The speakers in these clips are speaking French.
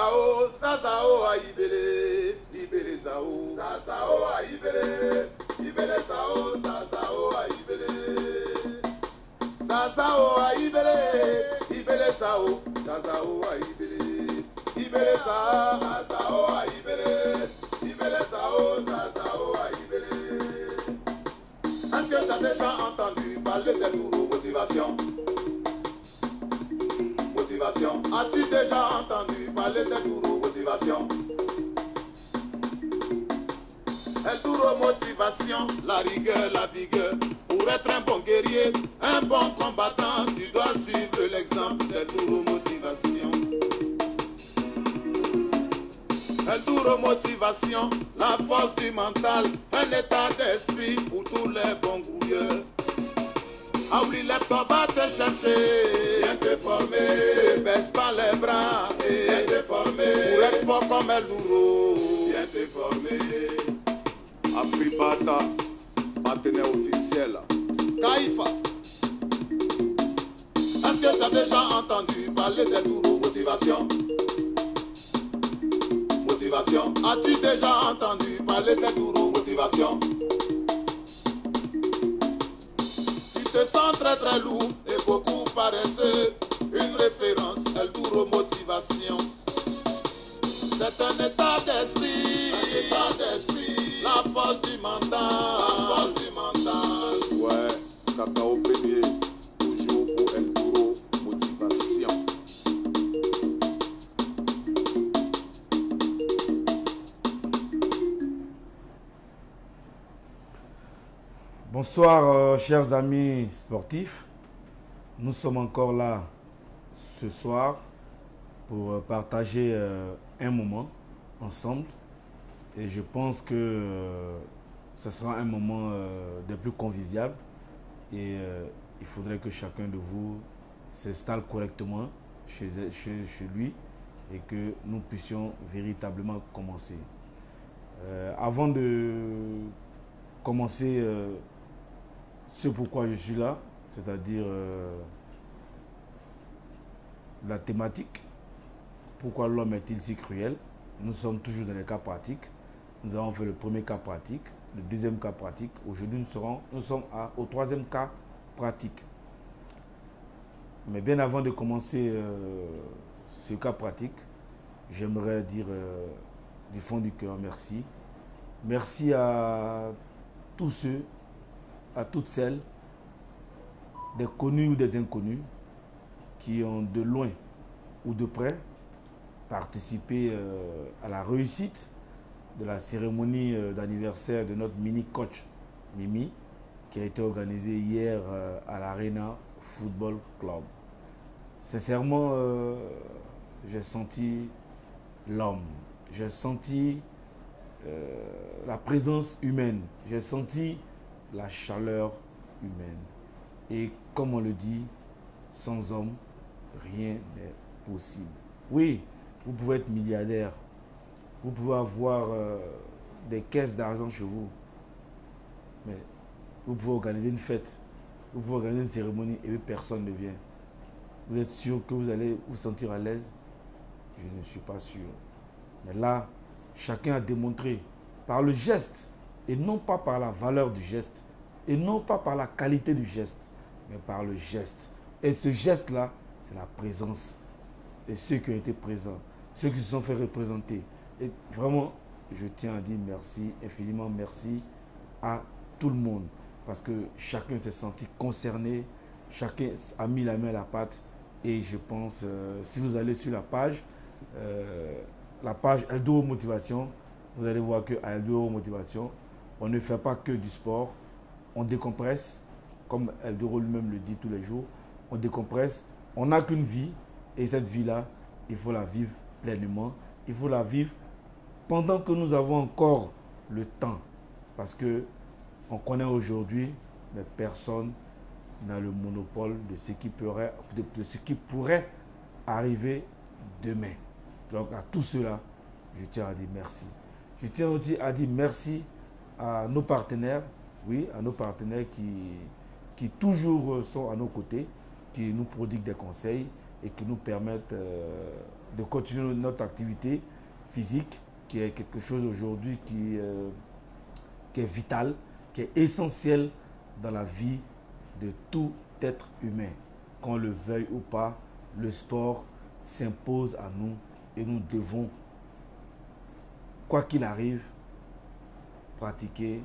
Sao, Sao Aibele, Ibele Sao, Sao Aibele, Ibele Sao, Sao Aibele. Sao Aibele, Ibele Sao, Sao Aibele, Ibele Sao, Sao Aibele, Ibele Sao, Sao Aibele. Est-ce que tu as déjà entendu parler des gourous motivation? Motivation. As-tu déjà entendu parler des gourous motivation? El Duro motivation, la rigueur, la vigueur. Pour être un bon guerrier, un bon combattant, tu dois suivre l'exemple d'El Duro motivation. El Duro motivation, la force du mental, un état d'esprit pour tous les bons gouilleurs. Oublie toi, va te chercher, viens te former, ne baisse pas les bras, viens te former, pour être fort comme El Duro, viens te former. Afribata, partenaire officiel, Kaifa. Est-ce que tu as déjà entendu parler d'El Duro motivation? Motivation. As-tu déjà entendu parler d'El Duro motivation? Tu te sens très lourd et beaucoup paresseux. Une référence, El Duro motivation. C'est un état d'esprit, la force du mental, la force du mental. Ouais, cacao premier, toujours pour El Duro motivation. Bonsoir chers amis sportifs, nous sommes encore là ce soir pour partager un moment ensemble et je pense que ce sera un moment des plus convivial et il faudrait que chacun de vous s'installe correctement chez lui et que nous puissions véritablement commencer. Avant de commencer ce pourquoi je suis là, c'est-à-dire la thématique, pourquoi l'homme est-il si cruel? Nous sommes toujours dans les cas pratiques. Nous avons fait le premier cas pratique, le deuxième cas pratique. Aujourd'hui, nous sommes au troisième cas pratique. Mais bien avant de commencer ce cas pratique, j'aimerais dire du fond du cœur merci. Merci à tous ceux, à toutes celles, des connus ou des inconnus, qui ont de loin ou de près participé à la réussite de la cérémonie d'anniversaire de notre mini-coach Mimi, qui a été organisée hier à l'Arena Football Club. Sincèrement, j'ai senti l'homme, j'ai senti la présence humaine, j'ai senti la chaleur humaine. Et comme on le dit, sans homme, rien n'est possible. Oui, vous pouvez être milliardaire, vous pouvez avoir des caisses d'argent chez vous, mais vous pouvez organiser une fête, vous pouvez organiser une cérémonie et personne ne vient. Vous êtes sûr que vous allez vous sentir à l'aise? Je ne suis pas sûr. Mais là, chacun a démontré par le geste, et non pas par la valeur du geste, et non pas par la qualité du geste, mais par le geste. Et ce geste-là, c'est la présence. Et ceux qui ont été présents, ceux qui se sont fait représenter. Et vraiment, je tiens à dire merci, infiniment merci à tout le monde. Parce que chacun s'est senti concerné, chacun a mis la main à la pâte. Et je pense, si vous allez sur la page El Duro Motivation, vous allez voir qu'à El Duro Motivation, on ne fait pas que du sport, on décompresse, comme El Duro lui-même le dit tous les jours, on décompresse, on n'a qu'une vie, et cette vie-là, il faut la vivre pleinement, il faut la vivre pendant que nous avons encore le temps, parce que on connaît aujourd'hui, mais personne n'a le monopole de ce qui pourrait arriver demain. Donc à tout cela, je tiens à dire merci. Je tiens aussi à dire merci à nos partenaires, oui, à nos partenaires qui toujours sont à nos côtés, qui nous prodiguent des conseils et qui nous permettent de continuer notre activité physique, qui est quelque chose aujourd'hui qui est vital, qui est essentiel dans la vie de tout être humain. Qu'on le veuille ou pas, le sport s'impose à nous et nous devons, quoi qu'il arrive, pratiquer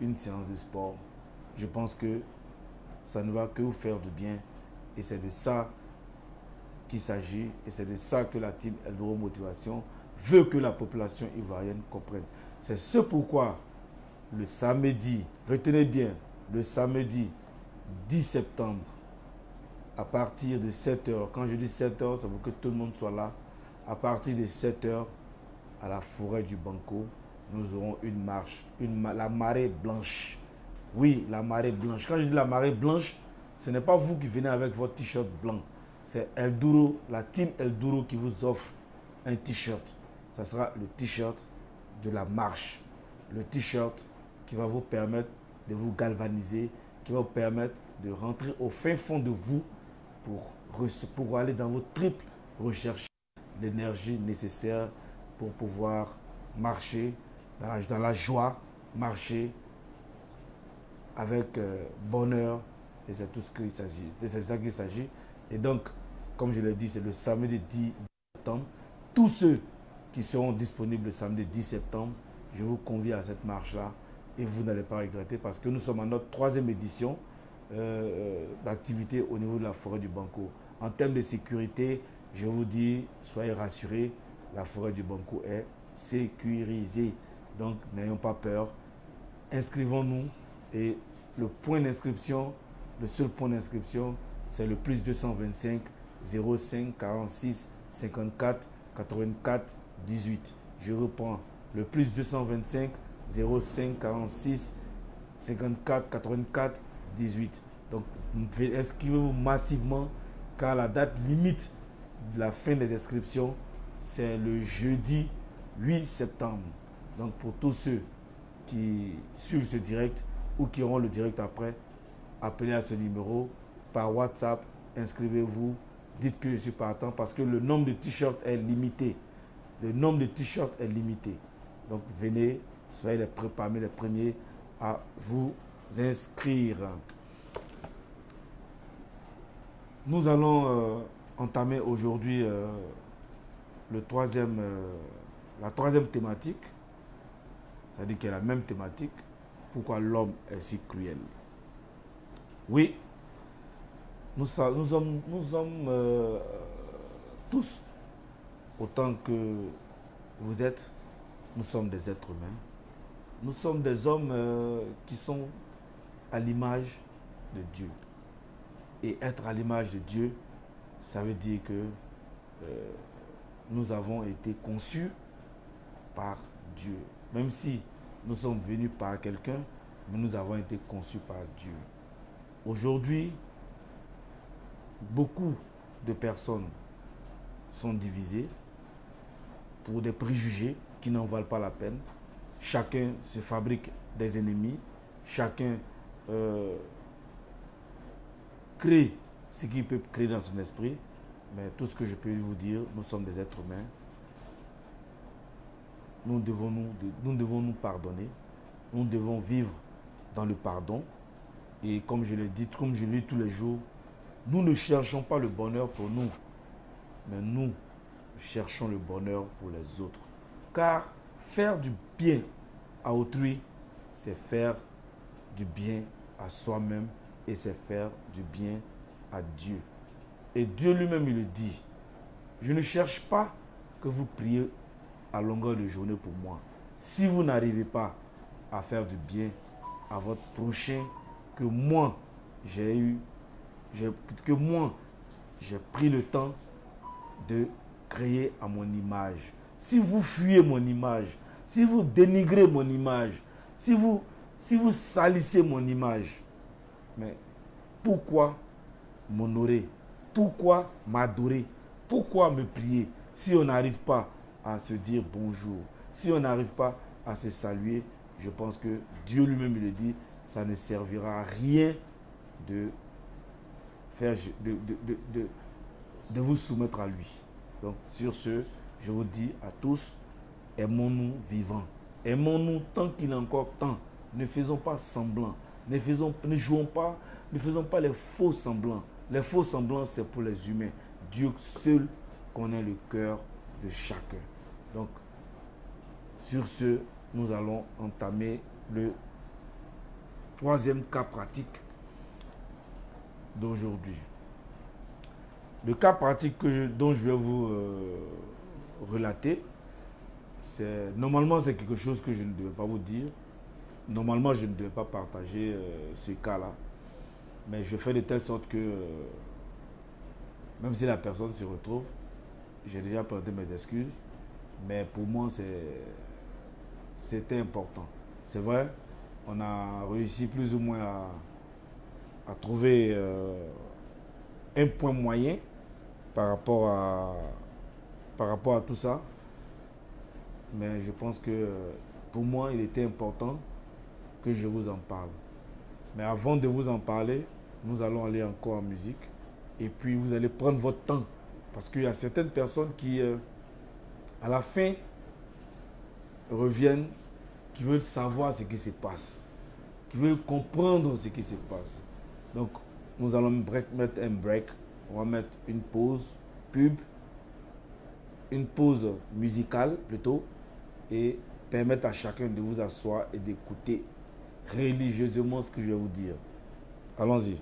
une séance de sport. Je pense que ça ne va que vous faire du bien et c'est de ça qu'il s'agit et c'est de ça que la team Eldoro Motivation veut que la population ivoirienne comprenne. C'est ce pourquoi le samedi, retenez bien, le samedi 10 septembre, à partir de 7h, quand je dis 7h, ça veut que tout le monde soit là, à partir de 7h, à la forêt du Banco, nous aurons une marche, la marée blanche. Oui, la marée blanche. Quand je dis la marée blanche, ce n'est pas vous qui venez avec votre t-shirt blanc. C'est Eldoro, la team Eldoro qui vous offre un t-shirt. Ça sera le t-shirt de la marche. Le t-shirt qui va vous permettre de vous galvaniser, qui va vous permettre de rentrer au fin fond de vous pour aller dans vos triples rechercher l'énergie nécessaire pour pouvoir marcher dans la joie, marcher avec bonheur. Et c'est tout ce qu'il s'agit. C'est ça qu'il s'agit. Et donc, comme je l'ai dit, c'est le samedi 10 septembre. Tous ceux qui seront disponibles le samedi 10 septembre, je vous convie à cette marche-là et vous n'allez pas regretter parce que nous sommes à notre 3e édition d'activité au niveau de la forêt du Banco. En termes de sécurité, je vous dis, soyez rassurés, la forêt du Banco est sécurisée. Donc, n'ayons pas peur. Inscrivons-nous et le point d'inscription, le seul point d'inscription, c'est le plus 225 05 46 54 84 18. Je reprends le plus 225 05 46 54 84 18. Donc, inscrivez-vous massivement car la date limite de la fin des inscriptions, c'est le jeudi 8 septembre. Donc, pour tous ceux qui suivent ce direct ou qui auront le direct après, appelez à ce numéro par WhatsApp, inscrivez-vous, dites que je suis partant parce que le nombre de t-shirts est limité. Le nombre de t-shirts est limité. Donc venez, soyez parmi les premiers à vous inscrire. Nous allons entamer aujourd'hui la troisième thématique. C'est-à-dire qu'il y a la même thématique. Pourquoi l'homme est si cruel? Oui, nous sommes tous, autant que vous êtes, nous sommes des êtres humains. Nous sommes des hommes qui sont à l'image de Dieu. Et être à l'image de Dieu, ça veut dire que nous avons été conçus par Dieu. Même si nous sommes venus par quelqu'un, mais nous avons été conçus par Dieu. Aujourd'hui, beaucoup de personnes sont divisées pour des préjugés qui n'en valent pas la peine. Chacun se fabrique des ennemis. Chacun crée ce qu'il peut créer dans son esprit. Mais tout ce que je peux vous dire, nous sommes des êtres humains. Nous devons nous pardonner. Nous devons vivre dans le pardon. Et comme je l'ai dit, comme je le dis tous les jours, nous ne cherchons pas le bonheur pour nous, mais nous cherchons le bonheur pour les autres. Car faire du bien à autrui, c'est faire du bien à soi-même et c'est faire du bien à Dieu. Et Dieu lui-même, il le dit. Je ne cherche pas que vous priez à longueur de journée pour moi. Si vous n'arrivez pas à faire du bien à votre prochain, que moi, j'ai pris le temps de créer à mon image. Si vous fuyez mon image, si vous dénigrez mon image, si vous salissez mon image, mais pourquoi m'honorer? Pourquoi m'adorer? Pourquoi me prier si on n'arrive pas à se dire bonjour? Si on n'arrive pas à se saluer, je pense que Dieu lui-même le dit, ça ne servira à rien de vous soumettre à lui. Donc sur ce, je vous dis à tous, aimons-nous vivants. Aimons-nous tant qu'il est encore temps. Ne faisons pas semblant. Ne faisons pas les faux semblants. Les faux semblants, c'est pour les humains. Dieu seul connaît le cœur de chacun. Donc, sur ce, nous allons entamer le troisième cas pratique d'aujourd'hui. Le cas pratique dont je vais vous relater, normalement c'est quelque chose que je ne devais pas vous dire. Normalement, je ne devais pas partager ce cas-là. Mais je fais de telle sorte que, même si la personne se retrouve, j'ai déjà présenté mes excuses. Mais pour moi, c'était important. C'est vrai, on a réussi plus ou moins à trouver un point moyen par rapport à tout ça. Mais je pense que pour moi, il était important que je vous en parle. Mais avant de vous en parler, nous allons aller encore en musique. Et puis, vous allez prendre votre temps. Parce qu'il y a certaines personnes qui, à la fin, reviennent, qui veulent savoir ce qui se passe, qui veulent comprendre ce qui se passe. Donc, nous allons mettre un break. On va mettre une pause pub, une pause musicale plutôt, et permettre à chacun de vous asseoir et d'écouter religieusement ce que je vais vous dire. Allons-y.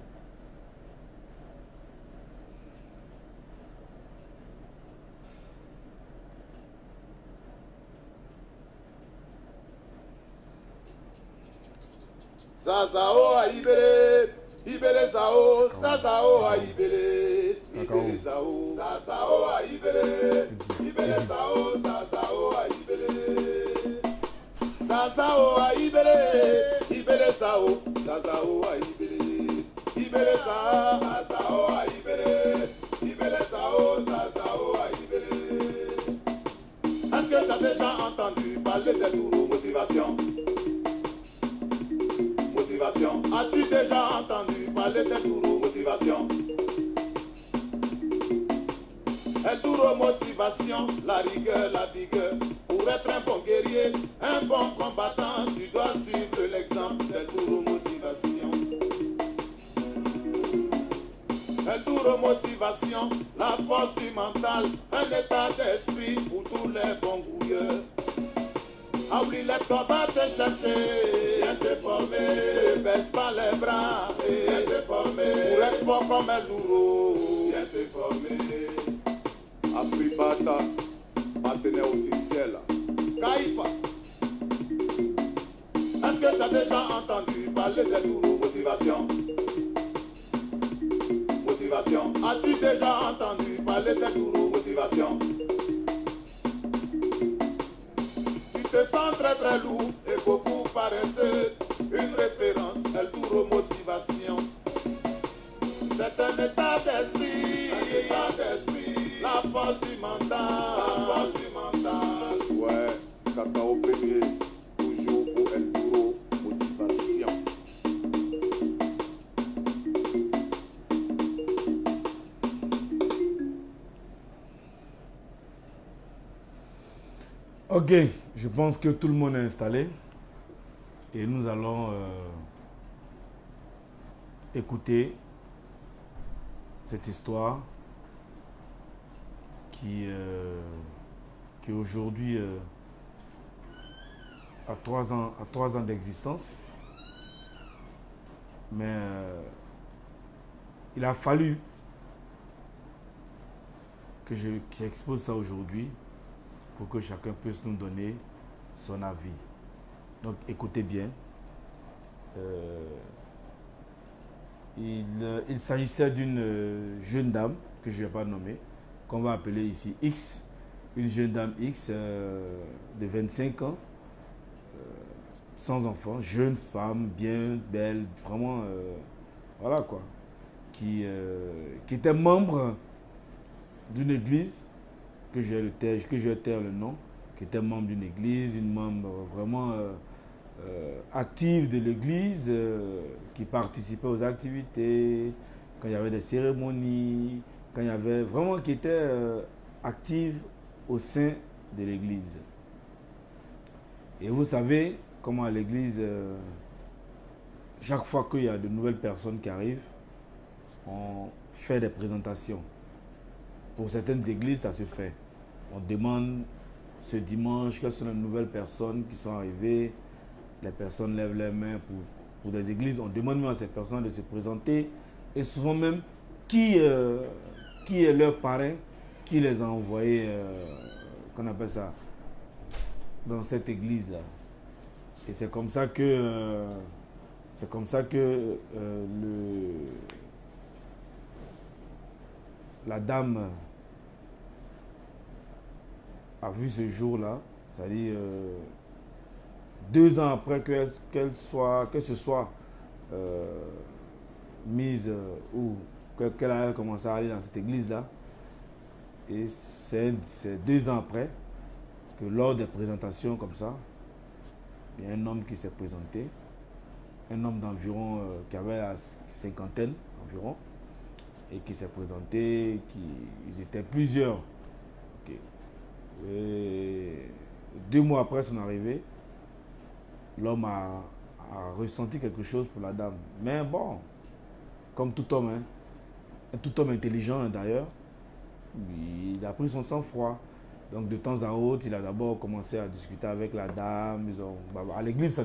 Sasao a ibele, ibele sao, sasao a ibele, ibele sao, sasao a ibele, ibele sao, sasao a ibele, sasao a ibele, ibele sao, sasao a ibele, ibele sao, sasao a ibele, ibele sao, sasao a ibele. Est-ce que tu as déjà entendu parler de neuromotivation? As-tu déjà entendu parler de neuromotivation? Neuromotivation, la rigueur, la vigueur. Pour être un bon guerrier, un bon combattant, tu dois suivre l'exemple de neuromotivation. Neuromotivation, la force du mental, un état d'esprit pour tous les bons gouilleurs. Ah oui, lève-toi, va te chercher, viens te former, baisse pas les bras, viens te former, pour être fort comme un lourd, viens te former. Afribata, partenaire officiel, Kaifa. Est-ce que tu as déjà entendu parler de neuromotivation? Motivation, as-tu déjà entendu parler de neuromotivation? Tu te sens très très lourd et beaucoup paresseux. Une référence, neuromotivation. C'est un état d'esprit, la force du mental, Ouais, cacao premier, toujours pour neuromotivation. Ok, je pense que tout le monde est installé et nous allons écouter cette histoire qui aujourd'hui a 3 ans d'existence. Mais il a fallu que j'expose ça aujourd'hui pour que chacun puisse nous donner son avis. Donc écoutez bien. Il s'agissait d'une jeune dame que je ne vais pas nommer, qu'on va appeler ici X, une jeune dame X de 25 ans, sans enfant, jeune femme, bien, belle, vraiment, voilà quoi, qui était membre d'une église, que je vais taire le nom, qui était membre d'une église, une membre vraiment active de l'église, qui participait aux activités, quand il y avait des cérémonies, quand il y avait vraiment, qui était active au sein de l'église. Et vous savez comment à l'église, chaque fois qu'il y a de nouvelles personnes qui arrivent, on fait des présentations. Pour certaines églises, ça se fait. On demande ce dimanche quelles sont les nouvelles personnes qui sont arrivées. Les personnes lèvent les mains pour des églises. On demande même à ces personnes de se présenter. Et souvent même, qui est leur parrain, qui les a envoyés, qu'on appelle ça, dans cette église-là. Et c'est comme ça que, la dame a vu ce jour-là, c'est-à-dire 2 ans après qu'elle se soit mise ou qu'elle a commencé à aller dans cette église-là. Et c'est 2 ans après que lors des présentations comme ça, il y a un homme qui s'est présenté, un homme d'environ, qui avait la cinquantaine environ, et qui s'est présenté, ils étaient plusieurs. Okay. Et 2 mois après son arrivée, l'homme a ressenti quelque chose pour la dame. Mais bon, comme tout homme, hein, tout homme intelligent d'ailleurs, il a pris son sang-froid. Donc de temps à autre, il a d'abord commencé à discuter avec la dame. À l'église,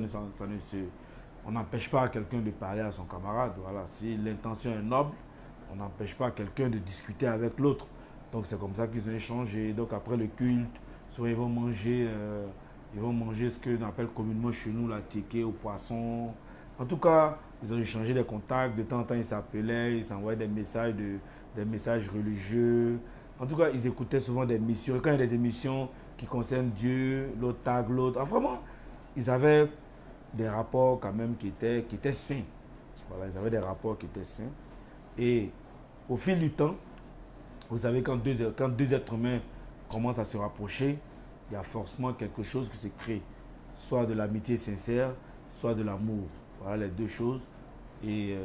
on n'empêche pas quelqu'un de parler à son camarade. Voilà. Si l'intention est noble, on n'empêche pas quelqu'un de discuter avec l'autre. Donc c'est comme ça qu'ils ont échangé. Donc après le culte, soit ils vont manger ce qu'on appelle communément chez nous la ticket au poisson. En tout cas, ils ont échangé des contacts. De temps en temps, ils s'appelaient, ils s'envoyaient des messages religieux. En tout cas, ils écoutaient souvent des missions. Quand il y a des émissions qui concernent Dieu, l'autre tag l'autre. Enfin, vraiment, ils avaient des rapports quand même qui étaient sains. Voilà, ils avaient des rapports qui étaient sains. Et au fil du temps, vous savez, quand deux êtres humains commencent à se rapprocher, il y a forcément quelque chose qui se crée. Soit de l'amitié sincère, soit de l'amour. Voilà les deux choses. Et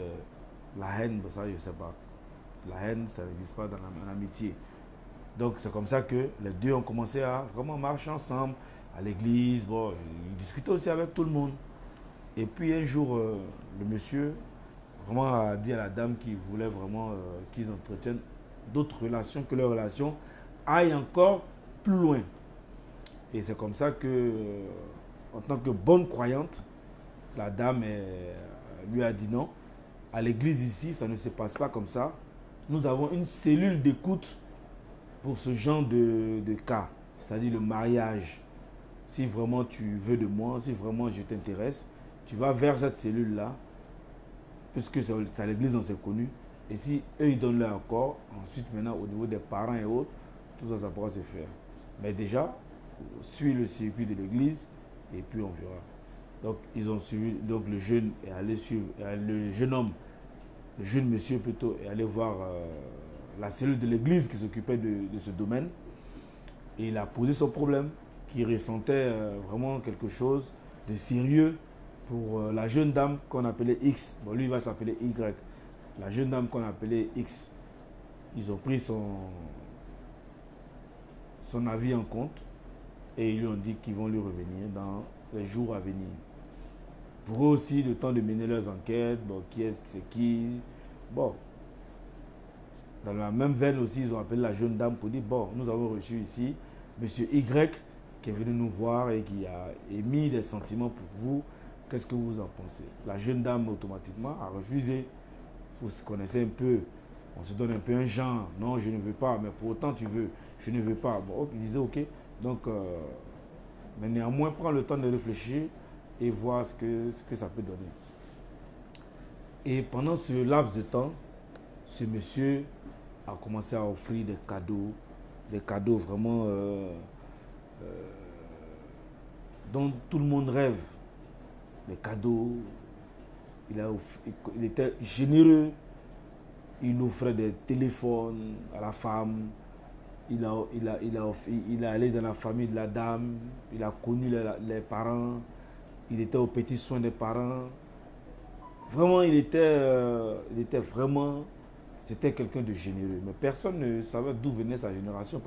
la haine, ça, je ne sais pas. La haine, ça n'existe pas dans l'amitié. Donc c'est comme ça que les deux ont commencé à vraiment marcher ensemble à l'église. Bon, ils discutaient aussi avec tout le monde. Et puis un jour, le monsieur vraiment a dit à la dame qu'il voulait vraiment qu'ils entretiennent d'autres relations, que leur relation aille encore plus loin. Et c'est comme ça que, en tant que bonne croyante, la dame lui a dit non. À l'église ici, ça ne se passe pas comme ça. Nous avons une cellule d'écoute pour ce genre de cas, c'est-à-dire le mariage. Si vraiment tu veux de moi, si vraiment je t'intéresse, tu vas vers cette cellule-là, puisque c'est à l'église on s'est connu. Et si eux ils donnent leur accord, ensuite maintenant au niveau des parents et autres, tout ça, ça pourra se faire. Mais déjà, suis le circuit de l'église et puis on verra. Donc ils ont suivi, donc le jeune est allé suivre, le jeune homme, le jeune monsieur plutôt, est allé voir la cellule de l'église qui s'occupait de ce domaine. Et il a posé son problème, qu'il ressentait vraiment quelque chose de sérieux pour la jeune dame qu'on appelait X. Bon, lui, il va s'appeler Y. La jeune dame qu'on appelait X. Ils ont pris son avis en compte et ils lui ont dit qu'ils vont lui revenir dans les jours à venir. Pour eux aussi, le temps de mener leurs enquêtes, bon, qui est-ce que c'est qui. Bon, dans la même veine aussi, ils ont appelé la jeune dame pour dire, bon, nous avons reçu ici monsieur Y qui est venu nous voir et qui a émis des sentiments pour vous. Qu'est-ce que vous en pensez? La jeune dame, automatiquement, a refusé. Vous connaissez un peu, on se donne un peu un genre. Non, je ne veux pas, mais pour autant tu veux. Je ne veux pas. Bon, il disait ok. Donc, mais néanmoins, prends le temps de réfléchir et voir ce que ça peut donner. Et pendant ce laps de temps, ce monsieur a commencé à offrir des cadeaux vraiment dont tout le monde rêve. Des cadeaux. Il était généreux. Il offrait des téléphones à la femme. Il est allé dans la famille de la dame. Il a connu les parents. Il était aux petits soins des parents. Vraiment, il était vraiment c'était quelqu'un de généreux. Mais personne ne savait d'où venait sa génération,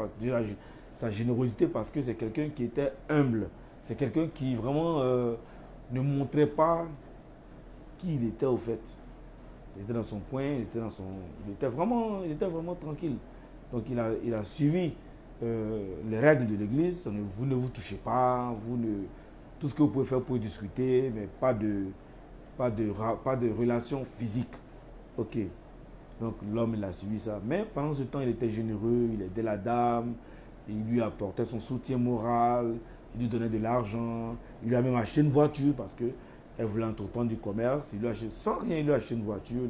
sa générosité, parce que c'est quelqu'un qui était humble. C'est quelqu'un qui vraiment ne montrait pas qui il était au fait. Il était dans son coin, il était vraiment tranquille. Donc il a suivi les règles de l'église. Vous ne vous touchez pas, tout ce que vous pouvez faire, vous pouvez discuter, mais pas de relation physique. Ok. Donc l'homme, il a suivi ça. Mais pendant ce temps, il était généreux, il aidait la dame, il lui apportait son soutien moral, il lui donnait de l'argent, il lui a même acheté une voiture parce qu'elle voulait entreprendre du commerce. Il lui a acheté, sans rien, il lui a acheté une voiture.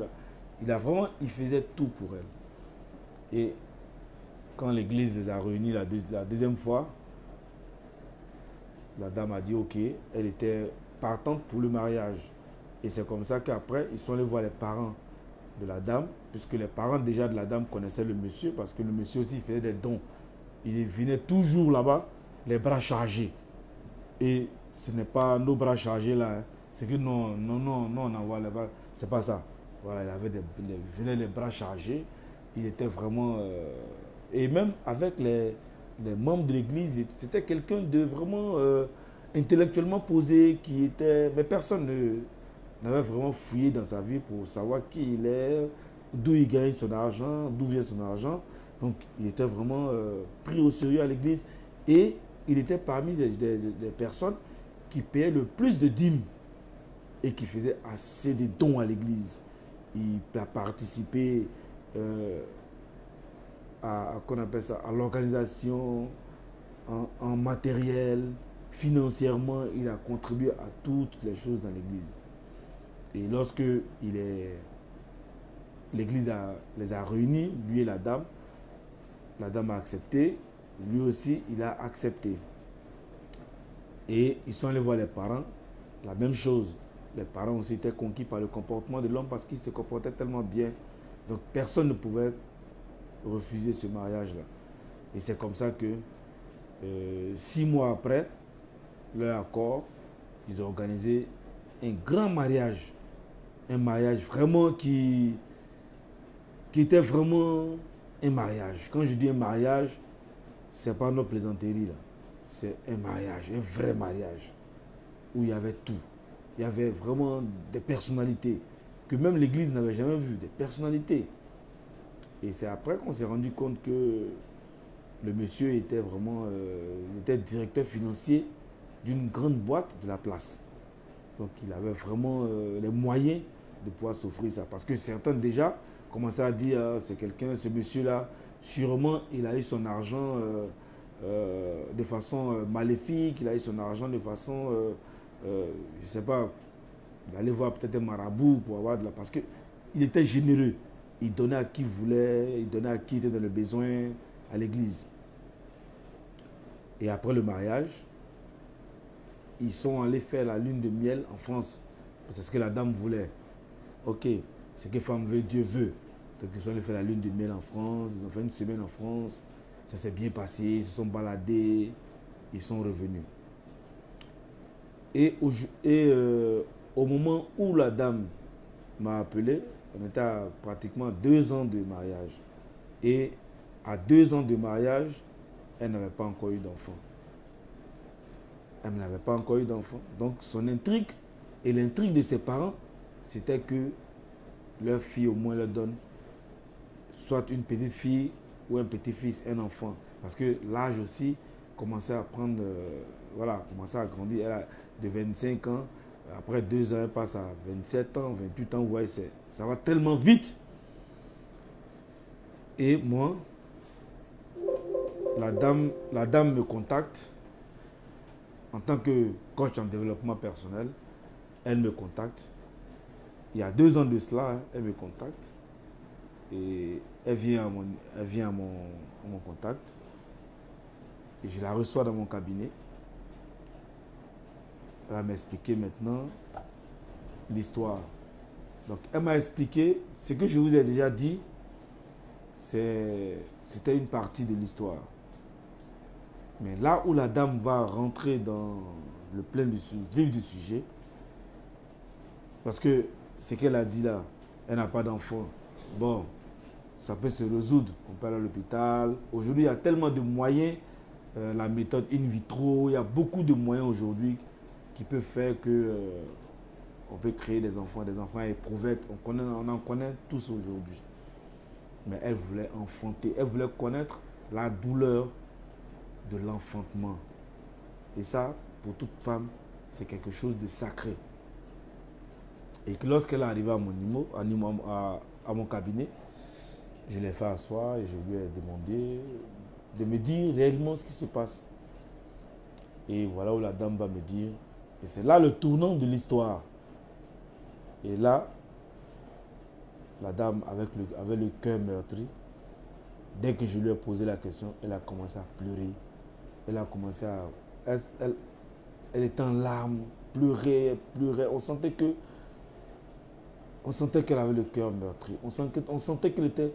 Il faisait tout pour elle. Et quand l'église les a réunis la deuxième fois, la dame a dit ok, elle était partante pour le mariage. Et c'est comme ça qu'après, ils sont allés voir les parents de la dame, puisque les parents déjà de la dame connaissaient le monsieur, parce que le monsieur aussi faisait des dons. Il venait toujours là-bas, les bras chargés. Et ce n'est pas nos bras chargés là, hein. C'est que non, on envoie les bras, c'est pas ça. Voilà, il venait les bras chargés, il était vraiment... et même avec les membres de l'église, c'était quelqu'un de vraiment intellectuellement posé, qui était... Mais personne n'avait vraiment fouillé dans sa vie pour savoir qui il est, d'où il gagne son argent, d'où vient son argent. Donc il était vraiment pris au sérieux à l'église et il était parmi des personnes qui payaient le plus de dîmes et qui faisaient assez de dons à l'église. Il a participé qu'on appelle ça, à l'organisation, en matériel, financièrement, il a contribué à toutes les choses dans l'église. Et lorsque l'église les a réunis, lui et la dame a accepté, lui aussi il a accepté. Et ils sont allés voir les parents, la même chose. Les parents aussi étaient conquis par le comportement de l'homme parce qu'il se comportait tellement bien. Donc personne ne pouvait refuser ce mariage-là. Et c'est comme ça que 6 mois après leur accord, ils ont organisé un grand mariage. Un mariage vraiment qui était vraiment un mariage. Quand je dis un mariage, c'est pas notre plaisanterie là. C'est un mariage, un vrai mariage. Où il y avait tout. Il y avait vraiment des personnalités que même l'église n'avait jamais vues, des personnalités. Et c'est après qu'on s'est rendu compte que le monsieur était vraiment il était directeur financier d'une grande boîte de la place. Donc il avait vraiment les moyens de pouvoir s'offrir ça. Parce que certains déjà commençaient à dire c'est quelqu'un, ce monsieur-là, sûrement il a eu son argent de façon maléfique, il a eu son argent de façon, je ne sais pas, il allait voir peut-être un marabout pour avoir de la... Parce qu'il était généreux. Il donnait à qui voulait, il donnait à qui était dans le besoin, à l'église. Et après le mariage, ils sont allés faire la lune de miel en France. C'est ce que la dame voulait. Ok, ce que femme veut, Dieu veut. Donc ils sont allés faire la lune de miel en France. Ils ont fait une semaine en France. Ça s'est bien passé. Ils se sont baladés. Ils sont revenus. Et au moment où la dame m'a appelé, on était à pratiquement 2 ans de mariage. Et à 2 ans de mariage, elle n'avait pas encore eu d'enfant. Elle n'avait pas encore eu d'enfant. Donc son intrigue et l'intrigue de ses parents, c'était que leur fille au moins leur donne soit une petite fille ou un petit-fils, un enfant. Parce que l'âge aussi commençait à prendre, voilà, commençait à grandir. Elle a de 25 ans, après 2 ans, elle passe à 27 ans, 28 ans, vous voyez, ça va tellement vite. Et moi, la dame me contacte en tant que coach en développement personnel. Elle me contacte. Il y a 2 ans de cela, hein, elle me contacte. Et elle vient à mon contact. Et je la reçois dans mon cabinet. Elle va m'expliquer maintenant l'histoire. Donc, elle m'a expliqué ce que je vous ai déjà dit. C'était une partie de l'histoire. Mais là où la dame va rentrer dans le plein du vif du sujet, parce que ce qu'elle a dit là, elle n'a pas d'enfant. Bon, ça peut se résoudre. On peut aller à l'hôpital. Aujourd'hui, il y a tellement de moyens. La méthode in vitro, il y a beaucoup de moyens aujourd'hui qui peuvent faire que on peut créer des enfants éprouvettes. On en connaît tous aujourd'hui. Mais elle voulait enfanter. Elle voulait connaître la douleur de l'enfantement. Et ça, pour toute femme, c'est quelque chose de sacré. Et que lorsqu'elle est arrivée à mon cabinet, je l'ai fait asseoir et je lui ai demandé de me dire réellement ce qui se passe. Et voilà où la dame va me dire, et c'est là le tournant de l'histoire. Et là, la dame avec le cœur meurtri, dès que je lui ai posé la question, elle a commencé à pleurer. Elle a commencé à... Elle était en larmes, pleurait. On sentait qu'elle avait le cœur meurtri. On sentait qu'elle était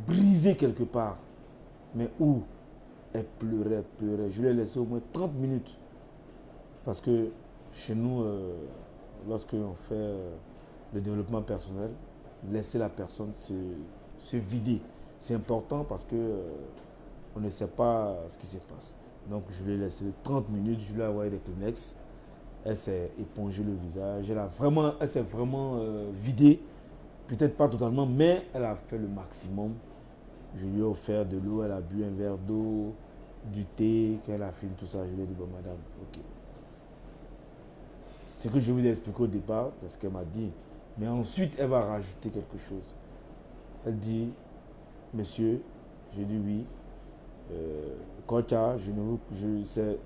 brisée quelque part. Mais où? Elle pleurait. Je lui ai laissé au moins 30 minutes. Parce que chez nous, lorsqu'on fait le développement personnel, laisser la personne se vider. C'est important parce que on ne sait pas ce qui se passe. Donc je lui ai laissé 30 minutes, je lui ai envoyé des Kleenex. Elle s'est épongée le visage. Elle s'est vraiment vidée. Peut-être pas totalement, mais elle a fait le maximum. Je lui ai offert de l'eau, elle a bu un verre d'eau, du thé, quand elle a fini tout ça, je lui ai dit, bon madame, ok. Ce que je vous ai expliqué au départ, c'est ce qu'elle m'a dit. Mais ensuite, elle va rajouter quelque chose. Elle dit, monsieur, j'ai dit oui. Kocha,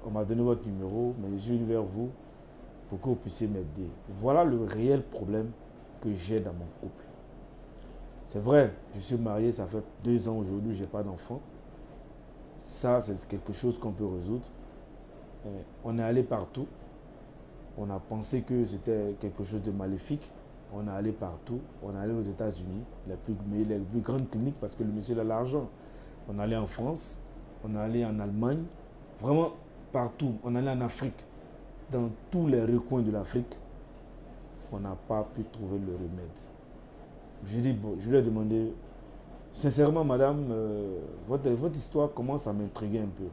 on m'a donné votre numéro, mais je suis venu vers vous pour que vous puissiez m'aider. Voilà le réel problème que j'ai dans mon couple. C'est vrai, je suis marié, ça fait 2 ans aujourd'hui, je n'ai pas d'enfant. Ça, c'est quelque chose qu'on peut résoudre. On est allé partout. On a pensé que c'était quelque chose de maléfique. On est allé partout. On est allé aux États-Unis, les plus grandes cliniques, parce que le monsieur a l'argent. On est allé en France, on est allé en Allemagne, vraiment partout. On est allé en Afrique. Dans tous les recoins de l'Afrique, on n'a pas pu trouver le remède. Je lui ai demandé, sincèrement, madame, votre histoire commence à m'intriguer un peu.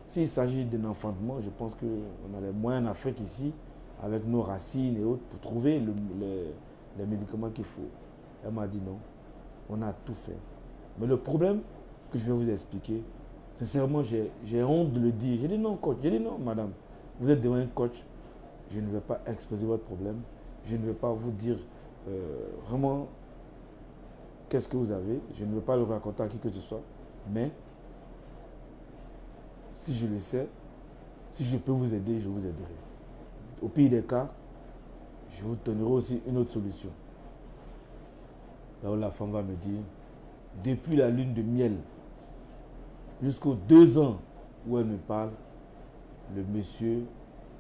S'il s'agit d'un enfantement, je pense qu'on a les moyens en Afrique ici, avec nos racines et autres, pour trouver les médicaments qu'il faut. Elle m'a dit non, on a tout fait. Mais le problème que je vais vous expliquer, sincèrement, j'ai honte de le dire. J'ai dit non, coach. J'ai dit non, madame. Vous êtes devant un coach. Je ne vais pas exposer votre problème. Je ne vais pas vous dire vraiment qu'est-ce que vous avez. Je ne vais pas le raconter à qui que ce soit. Mais si je le sais, si je peux vous aider, je vous aiderai. Au pire des cas, je vous donnerai aussi une autre solution. Là où la femme va me dire, depuis la lune de miel jusqu'aux 2 ans où elle me parle, le monsieur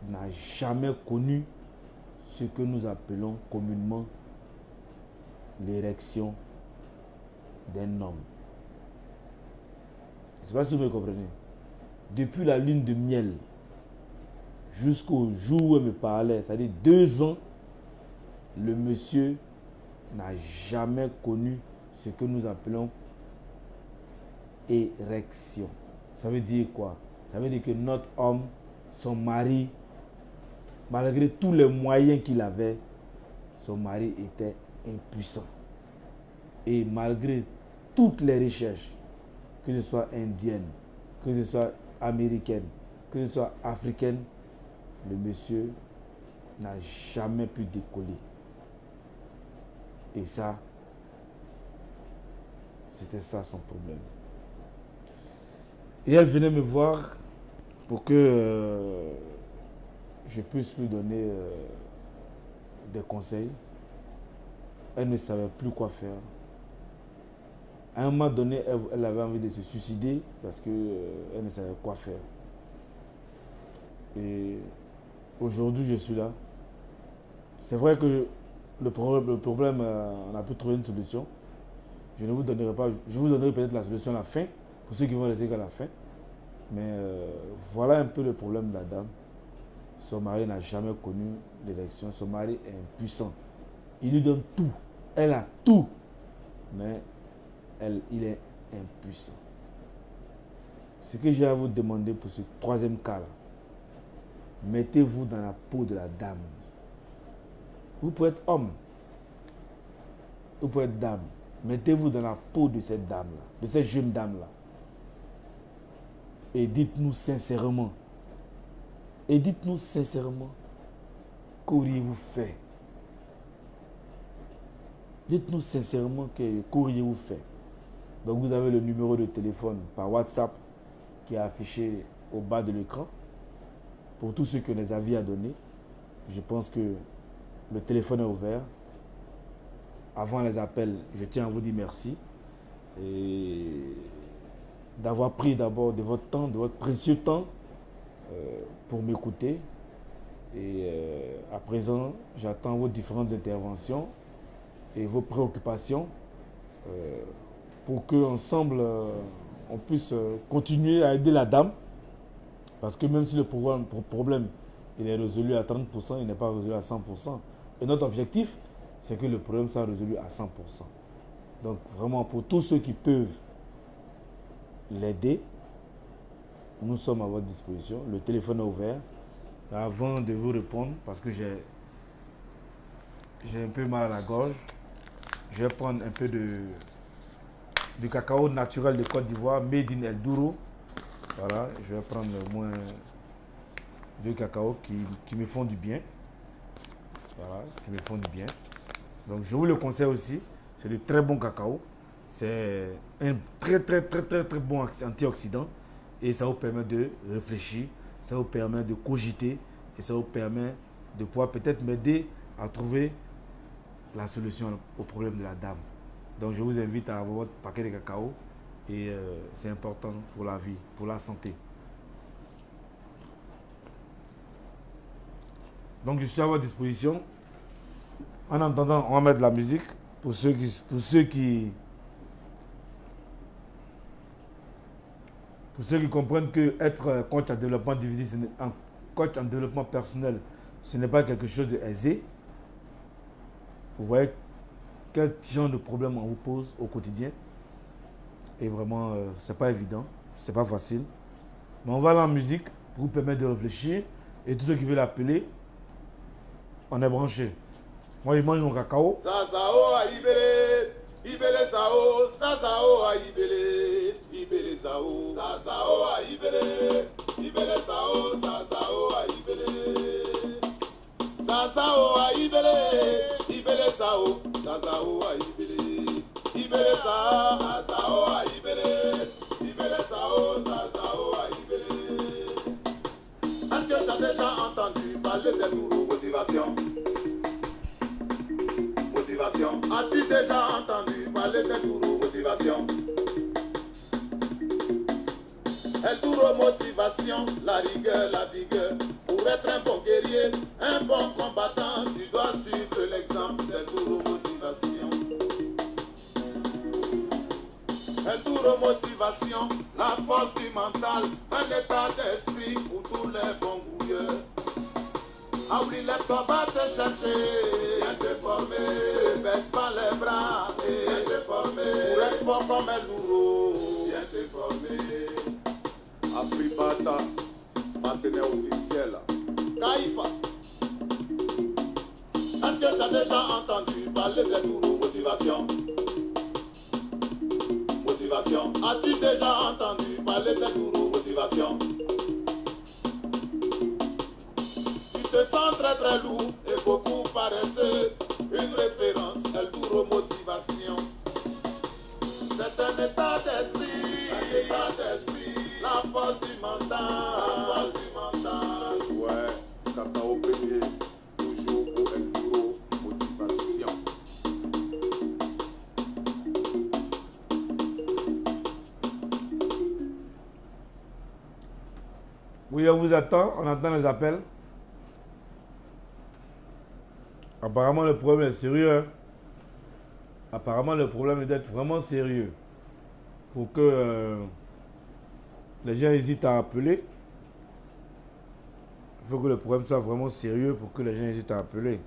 n'a jamais connu ce que nous appelons communément l'érection d'un homme. Je ne sais pas si vous me comprenez. Depuis la lune de miel jusqu'au jour où elle me parlait, c'est-à-dire 2 ans, le monsieur n'a jamais connu ce que nous appelons érection. Ça veut dire quoi? Ça veut dire que notre homme, son mari, malgré tous les moyens qu'il avait, son mari était impuissant. Et malgré toutes les recherches, que ce soit indienne, que ce soit américaine, que ce soit africaine, le monsieur n'a jamais pu décoller. Et ça, c'était ça son problème. Et elle venait me voir pour que je puisse lui donner des conseils. Elle ne savait plus quoi faire. À un moment donné, elle avait envie de se suicider parce qu'elle ne savait quoi faire. Et aujourd'hui, je suis là. C'est vrai que le problème, on a pu trouver une solution. Je ne vous donnerai pas, je vous donnerai peut-être la solution à la fin, pour ceux qui vont rester qu'à la fin. Mais voilà un peu le problème de la dame. Son mari n'a jamais connu l'érection. Son mari est impuissant. Il lui donne tout. Elle a tout. Mais il est impuissant. Ce que j'ai à vous demander pour ce troisième cas-là, mettez-vous dans la peau de la dame. Vous pouvez être homme, vous pouvez être dame. Mettez-vous dans la peau de cette dame-là, de cette jeune dame-là. Et dites-nous sincèrement, qu'auriez-vous fait? Dites-nous sincèrement qu'auriez-vous fait. Donc vous avez le numéro de téléphone par WhatsApp qui est affiché au bas de l'écran. Pour tous ceux qui ont des avis à donner, je pense que le téléphone est ouvert. Avant les appels, je tiens à vous dire merci et d'avoir pris d'abord de votre temps, de votre précieux temps pour m'écouter. Et à présent, j'attends vos différentes interventions et vos préoccupations pour qu'ensemble, on puisse continuer à aider la dame. Parce que même si le problème il est résolu à 30%, il n'est pas résolu à 100%. Et notre objectif, c'est que le problème soit résolu à 100%. Donc vraiment, pour tous ceux qui peuvent l'aider, nous sommes à votre disposition. Le téléphone est ouvert. Avant de vous répondre, parce que j'ai un peu mal à la gorge, je vais prendre un peu du cacao naturel de Côte d'Ivoire, made in El Douro. Voilà, je vais prendre au moins 2 cacao qui me font du bien. Voilà, qui me font du bien. Donc je vous le conseille aussi. C'est de très bon cacao. C'est un très bon antioxydant. Et ça vous permet de réfléchir. Ça vous permet de cogiter. Et ça vous permet de pouvoir peut-être m'aider à trouver la solution au problème de la dame. Donc je vous invite à avoir votre paquet de cacao. Et c'est important pour la vie, pour la santé. Donc je suis à votre disposition. En attendant, on va mettre de la musique pour ceux qui comprennent que être coach en développement divisé, un coach en développement personnel, ce n'est pas quelque chose d'aisé. Vous voyez quel genre de problème on vous pose au quotidien. Et vraiment, c'est pas évident, c'est pas facile. Mais on va aller en musique pour vous permettre de réfléchir. Et tous ceux qui veulent appeler, on est branché. Moi, je mange mon cacao. Sasao a ibele, ibele sao, sasao a ibele, ibele sao, sasao a ibele, ibele sao, sasao a ibele, sasao a ibele, ibele sao, sasao a ibele, ibele sao, sasao a ibele, ibele sao, sasao a ibele. Est-ce que tu as déjà entendu parler de motivation? As-tu déjà entendu parler de Douro motivation? El Douro motivation, la rigueur, la vigueur. Pour être un bon guerrier, un bon combattant, tu dois suivre l'exemple de Douro motivation. El Douro motivation, la force du mental, un état d'esprit pour tous les bons gouilleurs. Ah oui, lève-toi, va te chercher, viens te former, baisse pas les bras, viens te former, pour être fort comme El Douro, viens te former. Afribata, partenaire officiel, Kaifa. Est-ce que tu as déjà entendu parler de Douro motivation? Motivation, as-tu déjà entendu parler de Douro motivation? Tu te sens très lourd et beaucoup paresseux. Une référence, El Douro motivation. C'est un état d'esprit, la force du mental, Ouais, cacao premier, toujours pour El Douro motivation. Oui, on vous attend, on attend les appels. Apparemment, le problème est sérieux. Hein? Apparemment, le problème est d'être vraiment sérieux. Pour que les gens hésitent à appeler. Il faut que le problème soit vraiment sérieux pour que les gens hésitent à appeler.